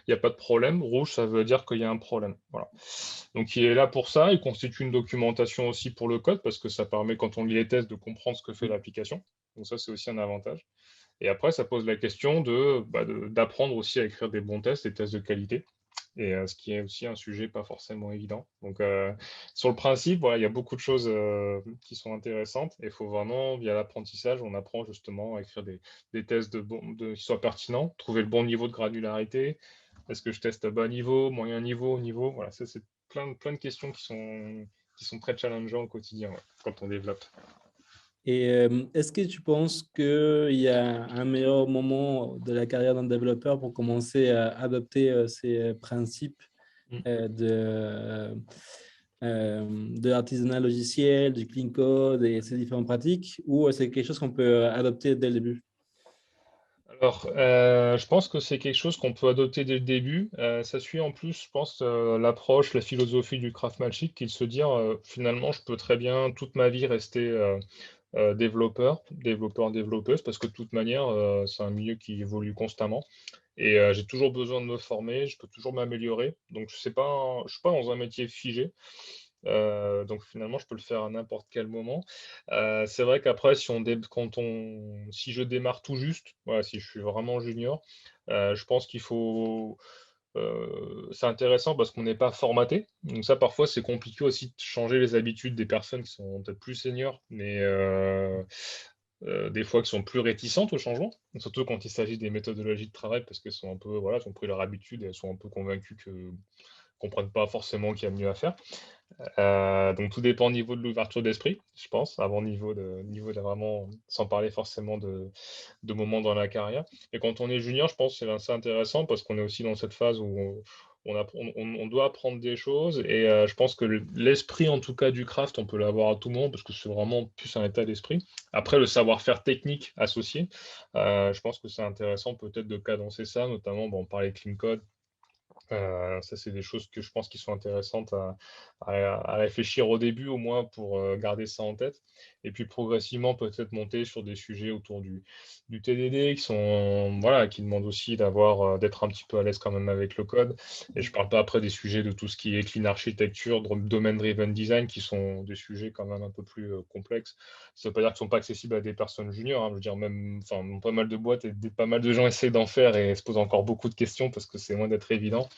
il n'y a pas de problème. Rouge, ça veut dire qu'il y a un problème. Voilà. Donc, il est là pour ça. Il constitue une documentation aussi pour le code parce que ça permet, quand on lit les tests, de comprendre ce que fait l'application. Donc, ça, c'est aussi un avantage. Et après, ça pose la question d'apprendre aussi à écrire des bons tests, des tests de qualité. Et ce qui est aussi un sujet pas forcément évident. Donc, sur le principe, voilà, il y a beaucoup de choses qui sont intéressantes. Et il faut vraiment, via l'apprentissage, on apprend justement à écrire des tests qui soient pertinents, trouver le bon niveau de granularité. Est-ce que je teste à bas niveau, moyen niveau, haut niveau? Voilà, ça, c'est plein de questions qui sont très challengeantes au quotidien, ouais, quand on développe. Et est-ce que tu penses qu'il y a un meilleur moment de la carrière d'un développeur pour commencer à adopter ces principes Mm. de l'artisanat logiciel, du clean code et ces différentes pratiques, ou c'est quelque chose qu'on peut adopter dès le début? Alors, je pense que c'est quelque chose qu'on peut adopter dès le début. Ça suit en plus, je pense, l'approche, la philosophie du craftsmanship, qui est de se dire, finalement, je peux très bien toute ma vie rester développeuse, parce que de toute manière, c'est un milieu qui évolue constamment. Et j'ai toujours besoin de me former, je peux toujours m'améliorer. Donc, je suis pas dans un métier figé. Donc finalement, je peux le faire à n'importe quel moment. C'est vrai qu'après, si je démarre tout juste, voilà, si je suis vraiment junior, je pense qu'il faut. C'est intéressant parce qu'on n'est pas formaté. Donc ça, parfois, c'est compliqué aussi de changer les habitudes des personnes qui sont peut-être plus seniors, mais des fois qui sont plus réticentes au changement, surtout quand il s'agit des méthodologies de travail, parce qu'elles sont un peu, voilà, elles ont pris leur habitude et elles sont un peu convaincues comprennent pas forcément qu'il y a mieux à faire. Donc tout dépend au niveau de l'ouverture d'esprit, je pense, avant niveau de vraiment, sans parler forcément de moments dans la carrière. Et quand on est junior, je pense que c'est assez intéressant parce qu'on est aussi dans cette phase où on doit apprendre des choses et je pense que l'esprit, en tout cas, du craft, on peut l'avoir à tout moment parce que c'est vraiment plus un état d'esprit. Après, le savoir-faire technique associé, je pense que c'est intéressant peut-être de cadencer ça, notamment, bon, on parlait de clean code. Ça, c'est des choses que je pense qui sont intéressantes à réfléchir au début, au moins pour garder ça en tête. Et puis progressivement, peut-être monter sur des sujets autour du TDD voilà, qui demandent aussi d'être un petit peu à l'aise quand même avec le code. Et je parle pas après des sujets de tout ce qui est clean architecture, domain-driven design, qui sont des sujets quand même un peu plus complexes. Ça veut pas dire qu'ils sont pas accessibles à des personnes juniors, hein. Je veux dire, même, enfin, pas mal de boîtes et pas mal de gens essaient d'en faire et se posent encore beaucoup de questions parce que c'est loin d'être évident.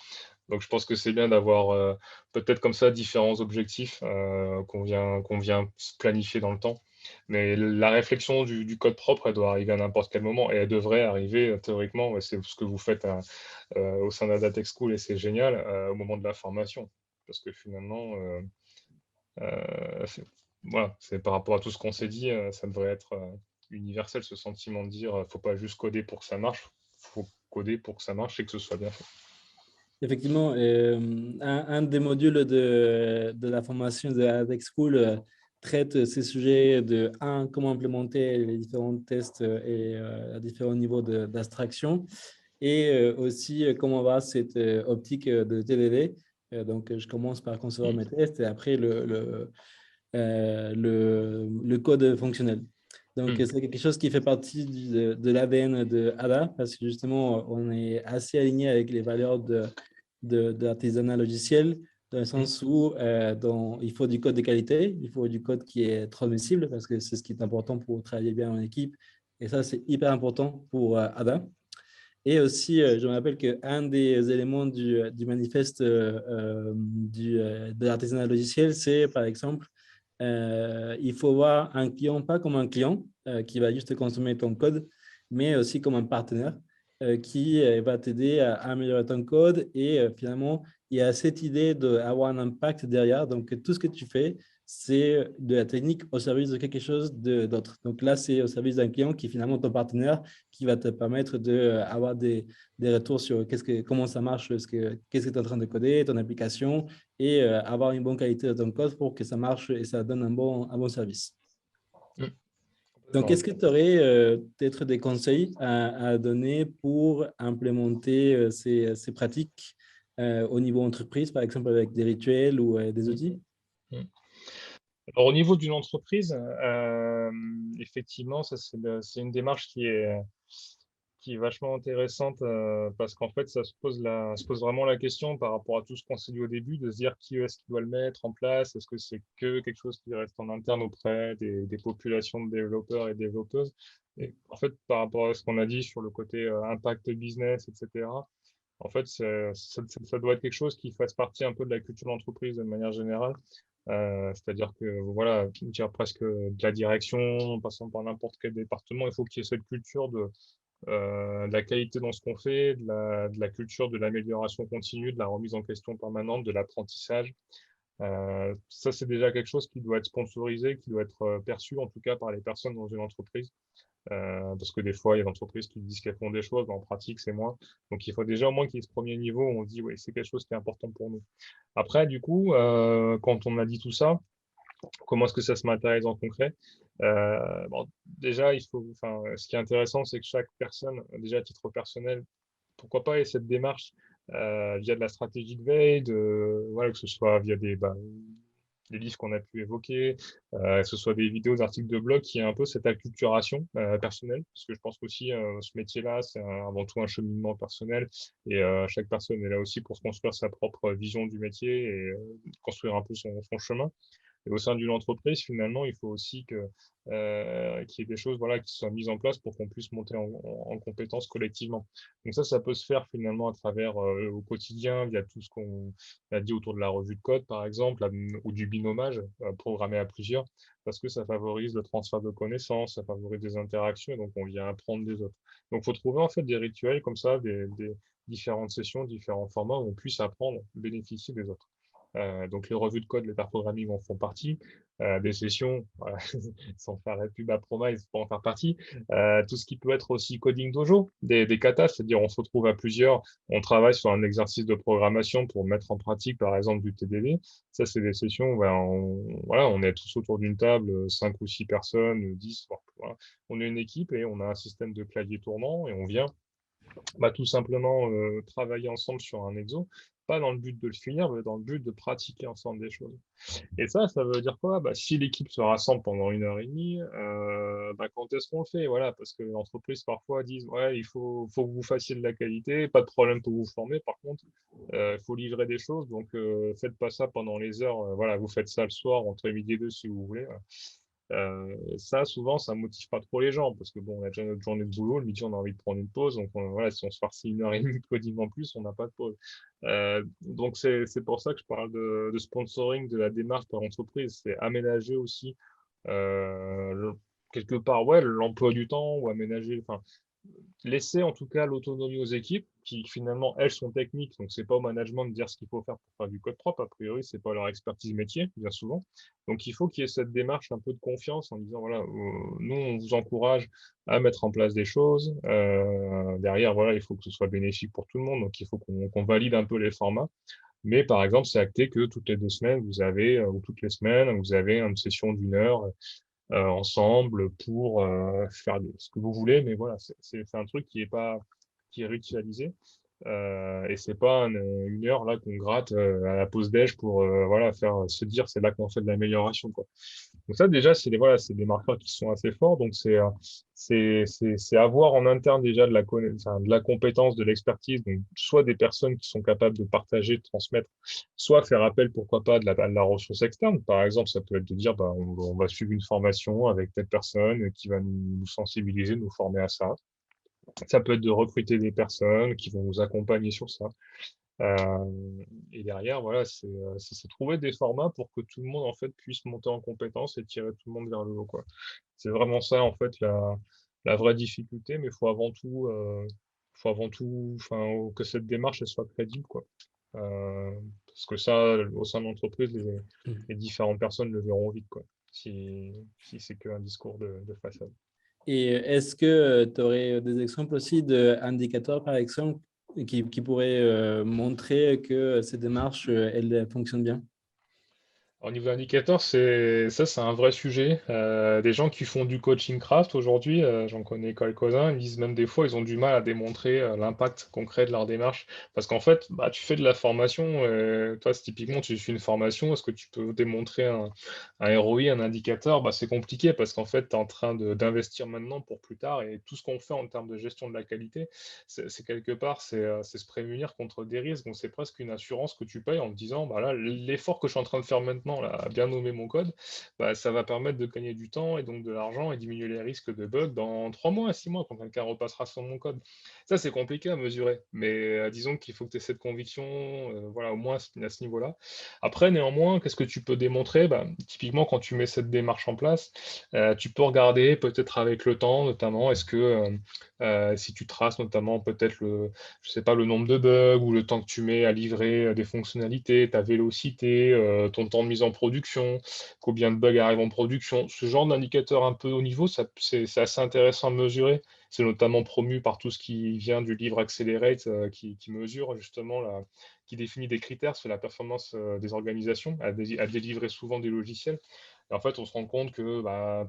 Donc, je pense que c'est bien d'avoir peut-être comme ça différents objectifs qu'on vient se planifier dans le temps. Mais la réflexion du code propre, elle doit arriver à n'importe quel moment et elle devrait arriver théoriquement, ouais, c'est ce que vous faites au sein de la Tech School et c'est génial au moment de la formation. Parce que finalement, voilà, c'est par rapport à tout ce qu'on s'est dit, ça devrait être universel ce sentiment de dire faut pas juste coder pour que ça marche, faut coder pour que ça marche et que ce soit bien fait. Effectivement, un des modules de la formation de la Tech School traite ces sujets de, comment implémenter les différents tests et à différents niveaux d'abstraction, et aussi comment avoir cette optique de TDD. Donc, je commence par concevoir mes tests et après le code fonctionnel. Donc, Mm. c'est quelque chose qui fait partie de l'ADN de ADA parce que justement, on est assez aligné avec les valeurs de l'artisanat logiciel dans le Mm. sens où il faut du code de qualité, il faut du code qui est transmissible parce que c'est ce qui est important pour travailler bien en équipe. Et ça, c'est hyper important pour ADA. Et aussi, je me rappelle qu'un des éléments du manifeste de l'artisanat logiciel, c'est par exemple, il faut voir un client pas comme un client qui va juste consommer ton code, mais aussi comme un partenaire qui va t'aider à améliorer ton code. Et finalement, il y a cette idée d'avoir un impact derrière. Donc, tout ce que tu fais, c'est de la technique au service de quelque chose d'autre. Donc là, c'est au service d'un client qui est finalement ton partenaire qui va te permettre d'avoir des retours sur comment ça marche, qu'est-ce que tu es en train de coder, ton application, et avoir une bonne qualité de ton code pour que ça marche et ça donne un bon service. Mm. Donc, Non. est-ce que tu aurais peut-être des conseils à donner pour implémenter ces pratiques au niveau entreprise, par exemple avec des rituels ou des Mm. outils? Mm. Alors, au niveau d'une entreprise, effectivement, ça, c'est une démarche qui est vachement intéressante parce qu'en fait, ça se pose vraiment la question par rapport à tout ce qu'on s'est dit au début, de se dire qui est-ce qui doit le mettre en place, est-ce que c'est que quelque chose qui reste en interne auprès des populations de développeurs et développeuses. Et en fait, par rapport à ce qu'on a dit sur le côté impact business, etc., en fait, ça doit être quelque chose qui fasse partie un peu de la culture d'entreprise de manière générale. C'est-à-dire que voilà, dire presque de la direction, en passant par n'importe quel département, il faut qu'il y ait cette culture de la qualité dans ce qu'on fait, de la culture de l'amélioration continue, de la remise en question permanente, de l'apprentissage. Ça, c'est déjà quelque chose qui doit être sponsorisé, qui doit être perçu en tout cas par les personnes dans une entreprise. Parce que des fois, il y a des entreprises qui disent qu'elles font des choses, mais en pratique, c'est moins. Donc, il faut déjà au moins qu'il y ait ce premier niveau où on se dit, oui, c'est quelque chose qui est important pour nous. Après, du coup, quand on a dit tout ça, comment est-ce que ça se matérialise en concret? Bon, déjà, enfin, ce qui est intéressant, c'est que chaque personne, déjà à titre personnel, pourquoi pas ait cette démarche via de la stratégie de veille, voilà, que ce soit via des livres qu'on a pu évoquer, que ce soit des vidéos, des articles de blog, qui est un peu cette acculturation personnelle, parce que je pense qu'aussi ce métier-là, c'est avant tout un cheminement personnel, et chaque personne est là aussi pour se construire sa propre vision du métier et construire un peu son chemin. Et au sein d'une entreprise, finalement, il faut aussi qu'il y ait des choses voilà, qui soient mises en place pour qu'on puisse monter en compétences collectivement. Donc ça peut se faire finalement à travers au quotidien, via tout ce qu'on a dit autour de la revue de code, par exemple, ou du binomage, programmé à plusieurs, parce que ça favorise le transfert de connaissances, ça favorise des interactions, et donc on vient apprendre des autres. Donc il faut trouver en fait des rituels comme ça, différentes sessions, différents formats où on puisse apprendre, bénéficier des autres. Donc les revues de code, les pair programming en font partie. Des sessions, voilà, sans faire la pub à Promise pour en faire partie. Tout ce qui peut être aussi coding dojo, des katas, c'est-à-dire on se retrouve à plusieurs, on travaille sur un exercice de programmation pour mettre en pratique par exemple du TDD. Ça, c'est des sessions où voilà, on est tous autour d'une table, 5 ou 6 personnes, 10, voilà. On est une équipe et on a un système de clavier tournant et on vient tout simplement travailler ensemble sur un exo, pas dans le but de le finir, mais dans le but de pratiquer ensemble des choses. Et ça veut dire quoi? Si l'équipe se rassemble pendant 1 heure et demie, quand est-ce qu'on le fait? Voilà, parce que l'entreprise parfois disent ouais, faut que vous fassiez de la qualité, pas de problème pour vous former. Par contre, il faut livrer des choses, donc faites pas ça pendant les heures. Voilà, vous faites ça le soir entre midi et deux si vous voulez. Ça, souvent, ça motive pas trop les gens parce que bon, on a déjà notre journée de boulot, le midi, on a envie de prendre une pause. Donc, voilà, si on se farcit 1 heure et demie de coding en plus, on n'a pas de pause. Donc, c'est pour ça que je parle de sponsoring de la démarche par entreprise. C'est aménager aussi, quelque part, ouais, l'emploi du temps ou aménager, enfin, laisser en tout cas l'autonomie aux équipes qui finalement elles sont techniques, donc c'est pas au management de dire ce qu'il faut faire pour faire du code propre, a priori c'est pas leur expertise métier bien souvent, donc il faut qu'il y ait cette démarche un peu de confiance en disant voilà, nous on vous encourage à mettre en place des choses, derrière voilà il faut que ce soit bénéfique pour tout le monde, donc il faut qu'on valide un peu les formats, mais par exemple c'est acté que toutes les 2 semaines vous avez ou toutes les semaines vous avez une session d'1 heure ensemble pour faire ce que vous voulez, mais voilà, c'est un truc qui est ritualisé. Et c'est pas 1 heure là qu'on gratte à la pause déj pour voilà faire se dire c'est là qu'on fait de l'amélioration quoi. Donc ça déjà c'est des marqueurs qui sont assez forts, donc c'est avoir en interne déjà de la compétence, de l'expertise, donc soit des personnes qui sont capables de partager, de transmettre, soit faire appel pourquoi pas de la ressource externe. Par exemple, ça peut être de dire on va suivre une formation avec telle personne qui va nous sensibiliser, nous former à ça. Ça peut être de recruter des personnes qui vont nous accompagner sur ça. Et derrière, voilà, c'est trouver des formats pour que tout le monde en fait puisse monter en compétence et tirer tout le monde vers le haut, quoi. C'est vraiment ça en fait la vraie difficulté, mais faut avant tout, enfin, que cette démarche elle soit crédible, quoi. Parce que ça, au sein de l'entreprise, les différentes personnes le verront vite, quoi. Si c'est qu'un discours de façade. Et est-ce que tu aurais des exemples aussi d'indicateurs, par exemple, qui pourraient montrer que ces démarches, elles fonctionnent bien? Au niveau indicateur, c'est un vrai sujet. Des gens qui font du coaching craft aujourd'hui, j'en connais quelques-uns, ils disent même des fois, ils ont du mal à démontrer l'impact concret de leur démarche. Parce qu'en fait, tu fais de la formation, toi, c'est typiquement, tu fais une formation, est-ce que tu peux démontrer un ROI, un indicateur? C'est compliqué parce qu'en fait, tu es en train d'investir maintenant pour plus tard et tout ce qu'on fait en termes de gestion de la qualité, c'est quelque part, c'est se prémunir contre des risques. Donc, c'est presque une assurance que tu payes en te disant, là, l'effort que je suis en train de faire maintenant, là, à bien nommer mon code, ça va permettre de gagner du temps et donc de l'argent et diminuer les risques de bugs dans 3 mois à 6 mois quand quelqu'un repassera sur mon code. Ça, c'est compliqué à mesurer, mais disons qu'il faut que tu aies cette conviction, voilà, au moins à ce niveau-là. Après, néanmoins, qu'est-ce que tu peux démontrer? Typiquement, quand tu mets cette démarche en place, tu peux regarder peut-être avec le temps, notamment, est-ce que si tu traces notamment peut-être je sais pas, le nombre de bugs ou le temps que tu mets à livrer des fonctionnalités, ta vélocité, ton temps de mise en production, combien de bugs arrivent en production. Ce genre d'indicateur un peu haut niveau, c'est assez intéressant à mesurer. C'est notamment promu par tout ce qui vient du livre Accelerate, qui mesure justement, qui définit des critères sur la performance des organisations à délivrer souvent des logiciels. Et en fait, on se rend compte que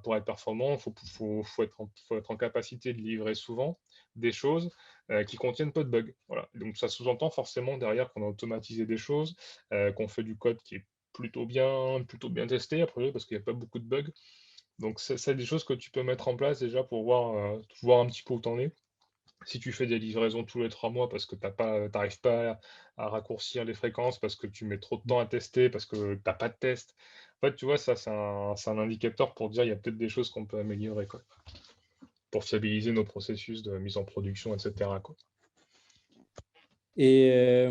pour être performant, faut être en capacité de livrer souvent des choses qui contiennent peu de bugs. Voilà. Donc ça sous-entend forcément derrière qu'on a automatisé des choses, qu'on fait du code qui est plutôt bien testé après, parce qu'il n'y a pas beaucoup de bugs. Donc c'est des choses que tu peux mettre en place déjà pour voir un petit peu où tu en es. Si tu fais des livraisons tous les 3 mois parce que tu n'arrives pas à raccourcir les fréquences, parce que tu mets trop de temps à tester, parce que tu n'as pas de test, en fait, tu vois, ça, c'est un indicateur pour dire il y a peut-être des choses qu'on peut améliorer, quoi, pour fiabiliser nos processus de mise en production, etc., quoi. Et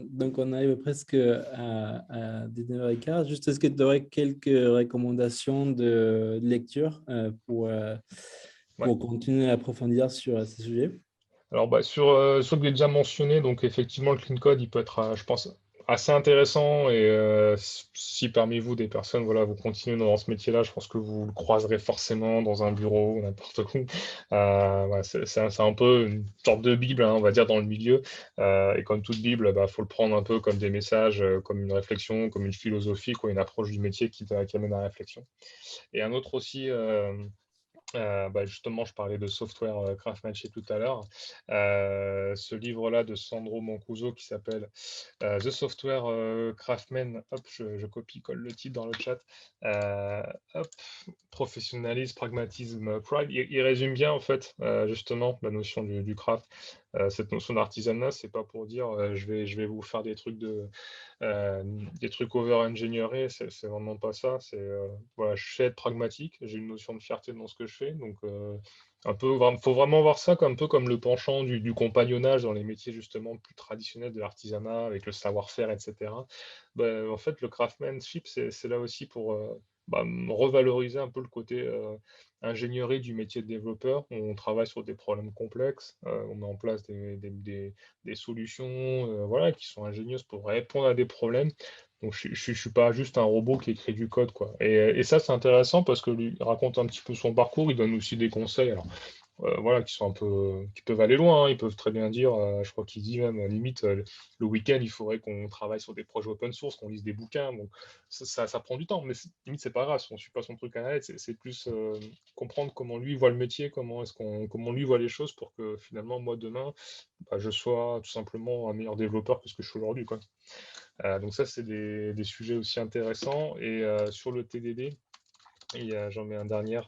donc, on arrive presque à 19h15. Juste, est-ce que tu aurais quelques recommandations de lecture Ouais. pour continuer à approfondir sur ce sujet? Alors, sur ce que j'ai déjà mentionné, donc effectivement, le clean code, il peut être, je pense, assez intéressant. Et si parmi vous, des personnes, voilà, vous continuez dans ce métier-là, je pense que vous le croiserez forcément dans un bureau ou n'importe où. Voilà, c'est un peu une sorte de Bible, hein, on va dire, dans le milieu. Et comme toute Bible, bah, faut le prendre un peu comme des messages, comme une réflexion, comme une philosophie, quoi, une approche du métier qui amène à la réflexion. Et un autre aussi. Justement, je parlais de software craftsmanship tout à l'heure. Ce livre-là de Sandro Mancuso qui s'appelle The Software Craftsman, hop, je copie-colle le titre dans le chat. Euh, Hop, professionnalisme, pragmatisme, pride. Il résume bien en fait justement la notion du craft. Cette notion d'artisanat, c'est pas pour dire je vais vous faire euh, des trucs over-ingénieurs, c'est vraiment pas ça. C'est voilà, je sais être pragmatique, j'ai une notion de fierté dans ce que je fais, donc faut vraiment voir ça comme un peu comme le penchant du compagnonnage dans les métiers justement plus traditionnels de l'artisanat avec le savoir-faire, etc. En fait, le craftsmanship, c'est là aussi pour revaloriser un peu le côté ingénierie du métier de développeur. On travaille sur des problèmes complexes, on met en place des solutions voilà, qui sont ingénieuses pour répondre à des problèmes. Donc, je suis pas juste un robot qui écrit du code, quoi. Et ça, c'est intéressant parce que lui raconte un petit peu son parcours, il donne aussi des conseils. Alors, voilà, qui sont un peu, qui peuvent aller loin, hein. Ils peuvent très bien dire, je crois qu'il dit même, limite, le week-end, il faudrait qu'on travaille sur des projets open source, qu'on lise des bouquins. Bon, ça prend du temps, mais limite, c'est pas grave. Si on ne suit pas son truc à la lettre, c'est plus comprendre comment lui voit le métier, comment lui voit les choses pour que finalement, moi, demain, je sois tout simplement un meilleur développeur que ce que je suis aujourd'hui, quoi. Donc ça, c'est des sujets aussi intéressants. Et sur le TDD, j'en mets un dernier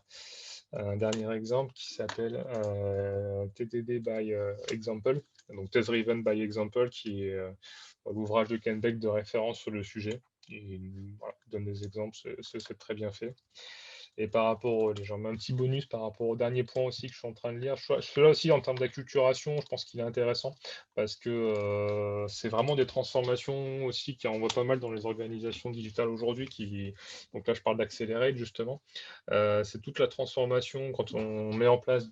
exemple qui s'appelle TDD by Example, donc Test Driven by Example, qui est l'ouvrage de Ken Beck de référence sur le sujet. Il voilà, donne des exemples, c'est très bien fait. Et par rapport, j'en mets un petit bonus par rapport au dernier point aussi que je suis en train de lire. Celui-là aussi, en termes d'acculturation, je pense qu'il est intéressant parce que c'est vraiment des transformations aussi qui en voit pas mal dans les organisations digitales aujourd'hui. Donc là, je parle d'Accelerate justement. C'est toute la transformation quand on met en place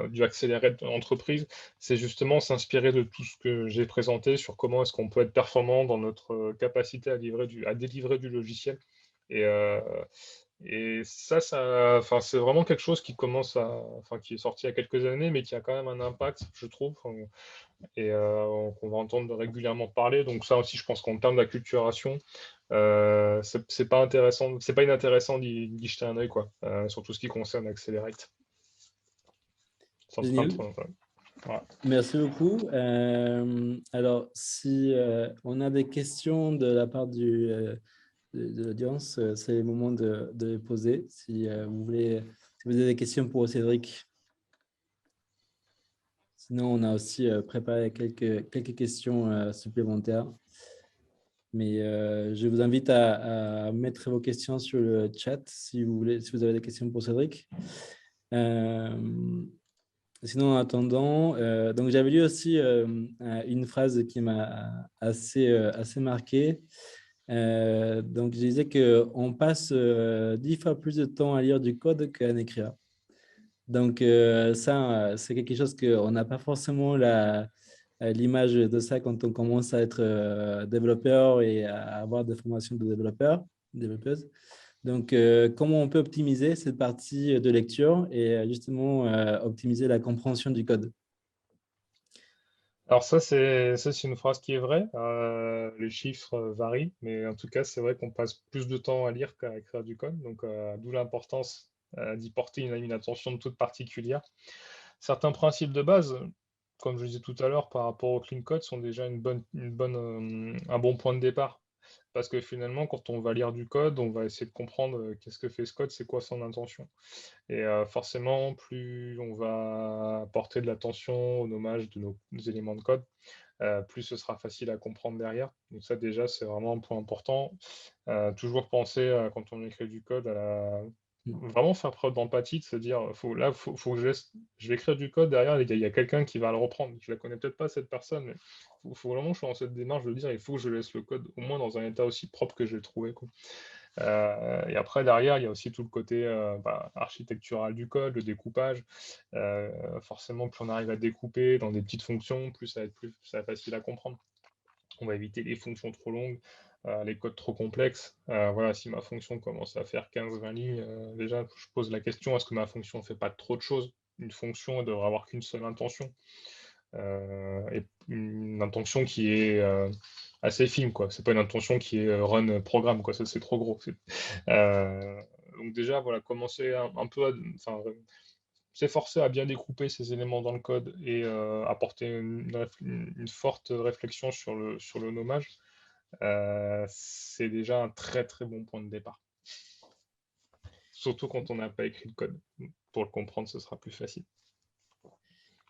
du Accelerate entreprise, c'est justement s'inspirer de tout ce que j'ai présenté sur comment est-ce qu'on peut être performant dans notre capacité à délivrer du logiciel. Et, enfin, c'est vraiment quelque chose qui est sorti il y a quelques années, mais qui a quand même un impact, je trouve, et qu'on va entendre régulièrement parler. Donc ça aussi, je pense qu'en termes d'acculturation, c'est pas inintéressant d'y jeter un œil, quoi, sur tout ce qui concerne Accelerate. Génial. Voilà. Merci beaucoup. Alors, si on a des questions de la part de l'audience, c'est le moment de les poser. Si si vous avez des questions pour Cédric. Sinon, on a aussi préparé quelques questions supplémentaires. Mais je vous invite à mettre vos questions sur le chat si vous voulez, si vous avez des questions pour Cédric. Sinon, en attendant, donc j'avais lu aussi une phrase qui m'a assez marqué. Donc, je disais qu'on passe 10 fois plus de temps à lire du code qu'à en écrire. Donc, ça, c'est quelque chose qu'on n'a pas forcément l'image de ça quand on commence à être développeur et à avoir des formations de développeuses. Donc, comment on peut optimiser cette partie de lecture et justement optimiser la compréhension du code? Alors ça, c'est une phrase qui est vraie. Les chiffres varient, mais en tout cas, c'est vrai qu'on passe plus de temps à lire qu'à écrire du code. Donc, d'où l'importance d'y porter une attention toute particulière. Certains principes de base, comme je disais tout à l'heure, par rapport au clean code, sont déjà un bon point de départ. Parce que finalement, quand on va lire du code, on va essayer de comprendre qu'est-ce que fait ce code, c'est quoi son intention. Et forcément, plus on va porter de l'attention au nommage de nos éléments de code, plus ce sera facile à comprendre derrière. Donc ça, déjà, c'est vraiment un point important. Toujours penser, quand on écrit du code, vraiment faire preuve d'empathie, de se dire, faut que je vais écrire du code derrière, il y a quelqu'un qui va le reprendre. Je la connais peut-être pas, cette personne, mais faut vraiment que je sois dans cette démarche de dire, il faut que je laisse le code au moins dans un état aussi propre que je l'ai trouvé, quoi. Et après, derrière, il y a aussi tout le côté architectural du code, le découpage. Forcément, plus on arrive à découper dans des petites fonctions, plus ça va être facile à comprendre. On va éviter les fonctions trop longues, les codes trop complexes. Voilà, si ma fonction commence à faire 15-20 lignes, déjà, je pose la question, est-ce que ma fonction ne fait pas trop de choses? Une fonction ne devrait avoir qu'une seule intention. Et une intention qui est assez fine, quoi. C'est pas une intention qui est run programme, quoi. Ça, c'est trop gros. Donc déjà, voilà, commencer un peu s'efforcer à bien découper ces éléments dans le code et apporter une forte réflexion sur le nommage, c'est déjà un très très bon point de départ. Surtout quand on n'a pas écrit le code. Pour le comprendre, ce sera plus facile.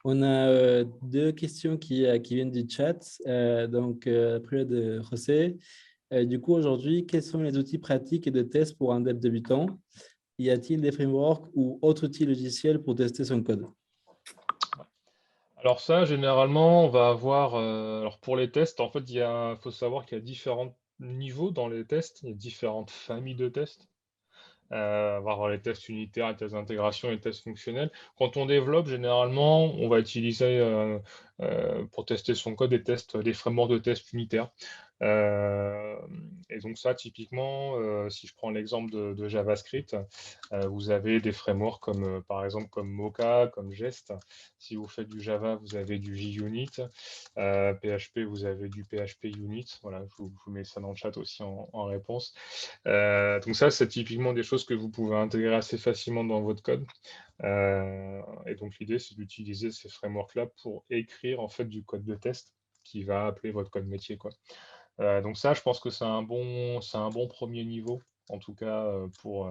On a deux questions qui viennent du chat. Donc, la première de José. Du coup, aujourd'hui, quels sont les outils pratiques et de tests pour un dev débutant? Y a-t-il des frameworks ou autres outils logiciels pour tester son code? Alors ça, généralement, on va avoir... alors pour les tests, en fait, faut savoir qu'il y a différents niveaux dans les tests. Il y a différentes familles de tests. On va avoir les tests unitaires, les tests d'intégration, les tests fonctionnels. Quand on développe, généralement, on va utiliser pour tester son code des frameworks de tests unitaires. Et donc ça, typiquement, si je prends l'exemple de JavaScript, vous avez des frameworks comme, par exemple, comme Mocha, comme Jest. Si vous faites du Java, vous avez du JUnit. PHP, vous avez du PHP Unit. Voilà, je vous mets ça dans le chat aussi en réponse. Donc ça, c'est typiquement des choses que vous pouvez intégrer assez facilement dans votre code. Et donc l'idée, c'est d'utiliser ces frameworks-là pour écrire en fait du code de test qui va appeler votre code métier, quoi. Donc ça, je pense que c'est un bon premier niveau, en tout cas pour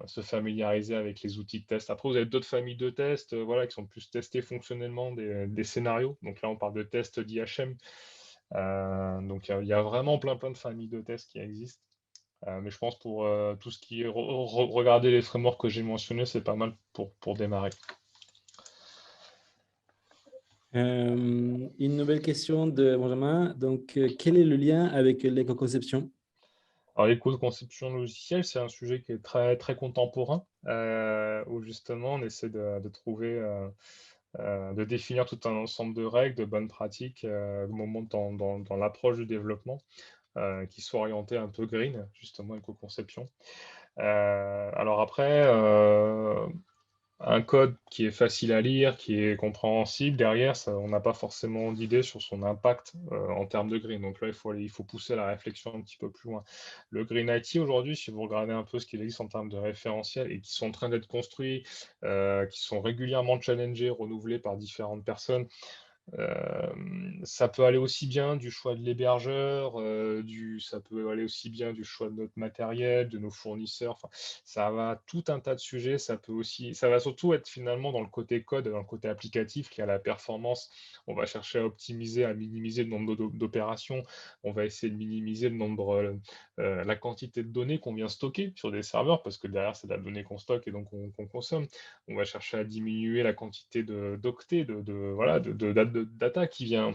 se familiariser avec les outils de test. Après, vous avez d'autres familles de tests voilà, qui sont plus testés fonctionnellement, des scénarios. Donc là, on parle de tests d'IHM. Donc il y a vraiment plein de familles de tests qui existent. Mais je pense pour tout ce qui est regarder les frameworks que j'ai mentionnés, c'est pas mal pour démarrer. Une nouvelle question de Benjamin. Donc, quel est le lien avec l'éco-conception? Alors, l'éco-conception logicielle, c'est un sujet qui est très, très contemporain, où justement on essaie de trouver, de définir tout un ensemble de règles, de bonnes pratiques au moment dans l'approche du développement, qui soit orienté un peu green, justement, éco-conception. Alors après, un code qui est facile à lire, qui est compréhensible, derrière, on n'a pas forcément d'idée sur son impact en termes de green. Donc là, il faut pousser la réflexion un petit peu plus loin. Le Green IT, aujourd'hui, si vous regardez un peu ce qu'il existe en termes de référentiels et qui sont en train d'être construits, qui sont régulièrement challengés, renouvelés par différentes personnes, ça peut aller aussi bien du choix de l'hébergeur, ça peut aller aussi bien du choix de notre matériel, de nos fournisseurs. Enfin, ça va tout un tas de sujets. Ça va surtout être finalement dans le côté code, dans le côté applicatif, qui a la performance. On va chercher à optimiser, à minimiser le nombre d'opérations. On va essayer de minimiser le nombre, la quantité de données qu'on vient stocker sur des serveurs, parce que derrière, c'est de la donnée qu'on stocke et donc qu'on consomme. On va chercher à diminuer la quantité d'octets, de data qui vient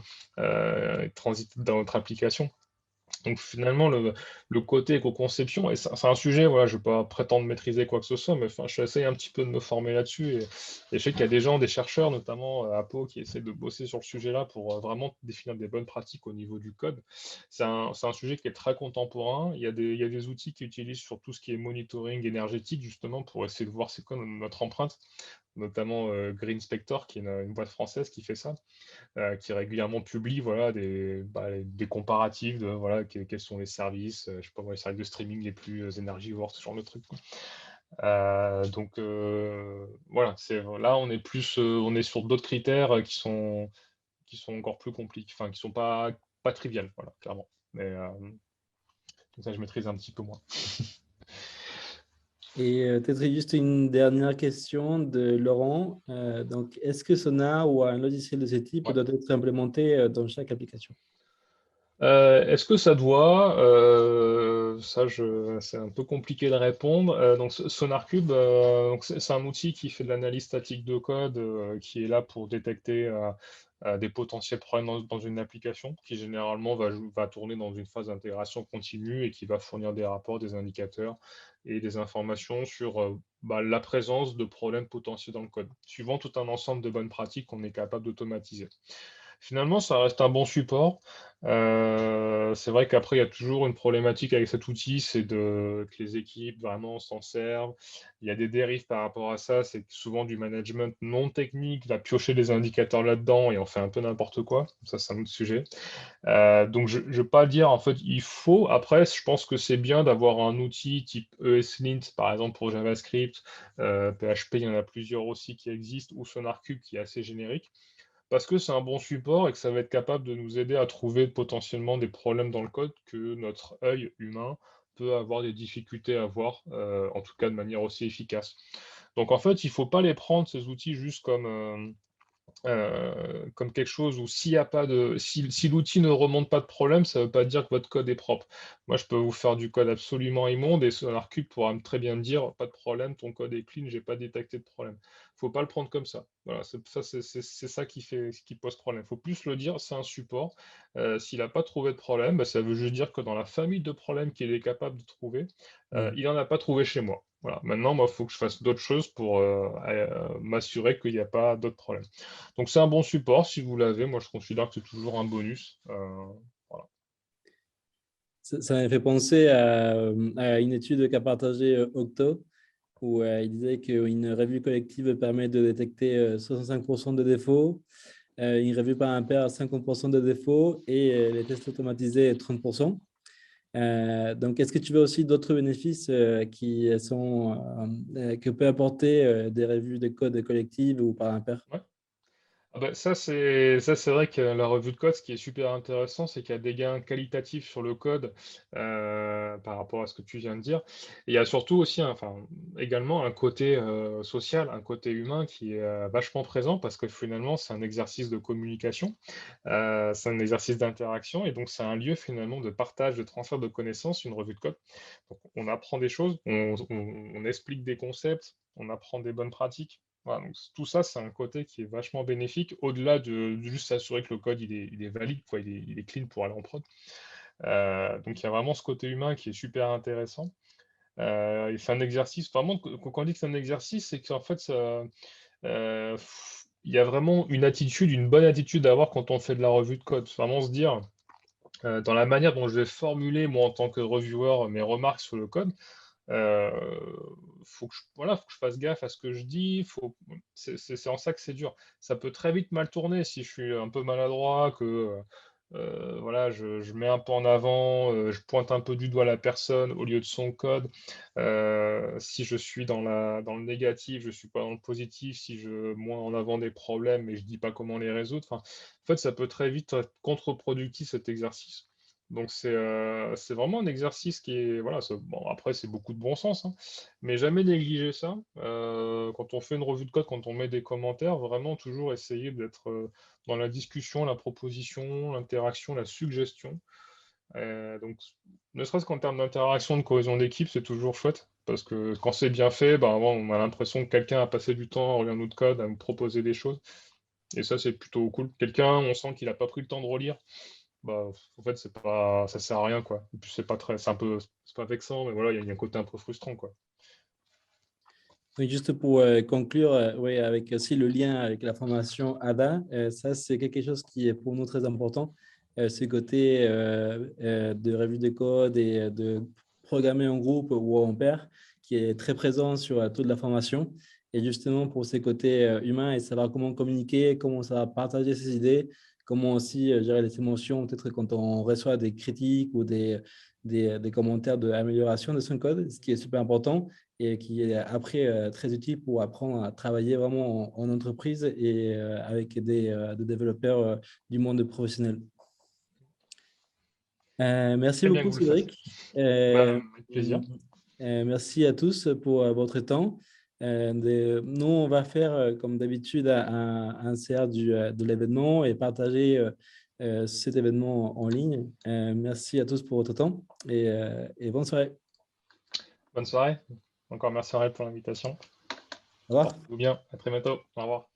transiter dans notre application. Donc finalement, le côté éco-conception, et c'est un sujet, voilà, je ne vais pas prétendre maîtriser quoi que ce soit, mais enfin, j'essaie un petit peu de me former là-dessus. Et je sais qu'il y a des gens, des chercheurs, notamment à Pau, qui essaient de bosser sur le sujet-là pour vraiment définir des bonnes pratiques au niveau du code. C'est un sujet qui est très contemporain. Il y a des outils qui utilisent sur tout ce qui est monitoring énergétique, justement, pour essayer de voir c'est quoi notre empreinte, notamment Green Spector, qui est une boîte française qui fait ça. Qui régulièrement publie voilà, des comparatifs de voilà, quels sont les services, je sais pas moi, les services de streaming les plus énergivores, ce genre de trucs, quoi. Donc voilà, là on est on est sur d'autres critères qui sont encore plus compliqués, enfin qui sont pas triviales, voilà, clairement. Mais ça je maîtrise un petit peu moins. Et peut-être juste une dernière question de Laurent. Donc, est-ce que Sonar ou un logiciel de ce type Ouais. doit être implémenté dans chaque application? Est-ce que ça doit? C'est un peu compliqué de répondre. Donc, SonarCube, donc c'est un outil qui fait de l'analyse statique de code, qui est là pour détecter des potentiels problèmes dans une application, qui généralement va tourner dans une phase d'intégration continue et qui va fournir des rapports, des indicateurs et des informations sur la présence de problèmes potentiels dans le code, suivant tout un ensemble de bonnes pratiques qu'on est capable d'automatiser. Finalement, ça reste un bon support. C'est vrai qu'après, il y a toujours une problématique avec cet outil, que les équipes vraiment s'en servent. Il y a des dérives par rapport à ça, c'est souvent du management non technique, va piocher des indicateurs là-dedans et on fait un peu n'importe quoi. Ça, c'est un autre sujet. Donc, je ne veux pas dire, en fait, il faut. Après, je pense que c'est bien d'avoir un outil type ESLint, par exemple, pour JavaScript. PHP, il y en a plusieurs aussi qui existent, ou SonarCube, qui est assez générique parce que c'est un bon support et que ça va être capable de nous aider à trouver potentiellement des problèmes dans le code que notre œil humain peut avoir des difficultés à voir, en tout cas de manière aussi efficace. Donc en fait, il ne faut pas les prendre, ces outils, juste comme quelque chose où s'il y a pas de, si l'outil ne remonte pas de problème, ça ne veut pas dire que votre code est propre. Moi, je peux vous faire du code absolument immonde et SonarCube pourra très bien me dire, pas de problème, ton code est clean, j'ai pas détecté de problème. Faut pas le prendre comme ça. Voilà, c'est ça qui pose problème. Faut plus le dire, c'est un support. S'il n'a pas trouvé de problème, bah, ça veut juste dire que dans la famille de problèmes qu'il est capable de trouver, Mm. il n'en a pas trouvé chez moi. Voilà. Maintenant, moi, il faut que je fasse d'autres choses pour m'assurer qu'il n'y a pas d'autres problèmes. Donc c'est un bon support si vous l'avez. Moi, je considère que c'est toujours un bonus. Voilà. Ça m'a fait penser à une étude qu'a partagée Octo, où il disait qu'une revue collective permet de détecter 65% de défauts, une revue par un pair 50% de défauts et les tests automatisés 30%. Donc, est-ce que tu veux aussi d'autres bénéfices que peut apporter des revues de code collective ou par un pair? Ouais. Ah bah, ça c'est vrai que la revue de code, ce qui est super intéressant, c'est qu'il y a des gains qualitatifs sur le code par rapport à ce que tu viens de dire. Et il y a surtout aussi, enfin, également un côté social, un côté humain qui est vachement présent parce que finalement, c'est un exercice de communication, c'est un exercice d'interaction et donc c'est un lieu finalement de partage, de transfert de connaissances, une revue de code. Donc, on apprend des choses, on explique des concepts, on apprend des bonnes pratiques. Voilà, donc tout ça, c'est un côté qui est vachement bénéfique, au-delà de juste s'assurer que le code il est valide, quoi, il est clean pour aller en prod. Donc il y a vraiment ce côté humain qui est super intéressant. Il fait un exercice, vraiment, quand on dit que c'est un exercice, c'est qu'en fait, euh, il y a vraiment une attitude, une bonne attitude à avoir quand on fait de la revue de code. Vraiment se dire, dans la manière dont je vais formuler, moi, en tant que reviewer, mes remarques sur le code, euh, voilà, faut que je fasse gaffe à ce que je dis. C'est en ça que c'est dur. Ça peut très vite mal tourner si je suis un peu maladroit, que voilà, je mets un peu en avant, je pointe un peu du doigt la personne au lieu de son code. Si je suis dans le négatif, je suis pas dans le positif. Si je mets en avant des problèmes, mais je dis pas comment les résoudre. Enfin, en fait, ça peut très vite être contre-productif cet exercice. Donc c'est vraiment un exercice qui est voilà bon après c'est beaucoup de bon sens hein, mais jamais négliger ça. Quand on fait une revue de code, quand on met des commentaires, vraiment toujours essayer d'être dans la discussion, la proposition, l'interaction, la suggestion. Donc ne serait-ce qu'en termes d'interaction, de cohésion d'équipe, c'est toujours chouette parce que quand c'est bien fait, ben, on a l'impression que quelqu'un a passé du temps à relire notre code, à nous proposer des choses et ça c'est plutôt cool. Quelqu'un, on sent qu'il n'a pas pris le temps de relire bah, en fait, c'est pas, ça sert à rien, quoi. Et puis, c'est un peu, c'est pas vexant, mais voilà, il y a un côté un peu frustrant, quoi. Oui, juste pour conclure, oui, avec aussi le lien avec la formation ADA, ça c'est quelque chose qui est pour nous très important, ce côté de revue de code et de programmer en groupe ou en pair, qui est très présent sur toute la formation. Et justement pour ces côtés humains et savoir comment communiquer, comment ça va partager ses idées, comment aussi gérer les émotions, peut-être quand on reçoit des critiques ou des commentaires d'amélioration de son code, ce qui est super important et qui est après très utile pour apprendre à travailler vraiment en entreprise et avec des développeurs du monde professionnel. Merci Très bien que beaucoup, vous le fassiez. Cédric. Bah, Euh, avec plaisir. Merci à tous pour votre temps. Nous, on va faire, comme d'habitude, un CR de l'événement et partager cet événement en ligne. Merci à tous pour votre temps et bonne soirée. Bonne soirée. Encore merci Aurel pour l'invitation. Au revoir. Portez-vous bien. À très bientôt. Au revoir.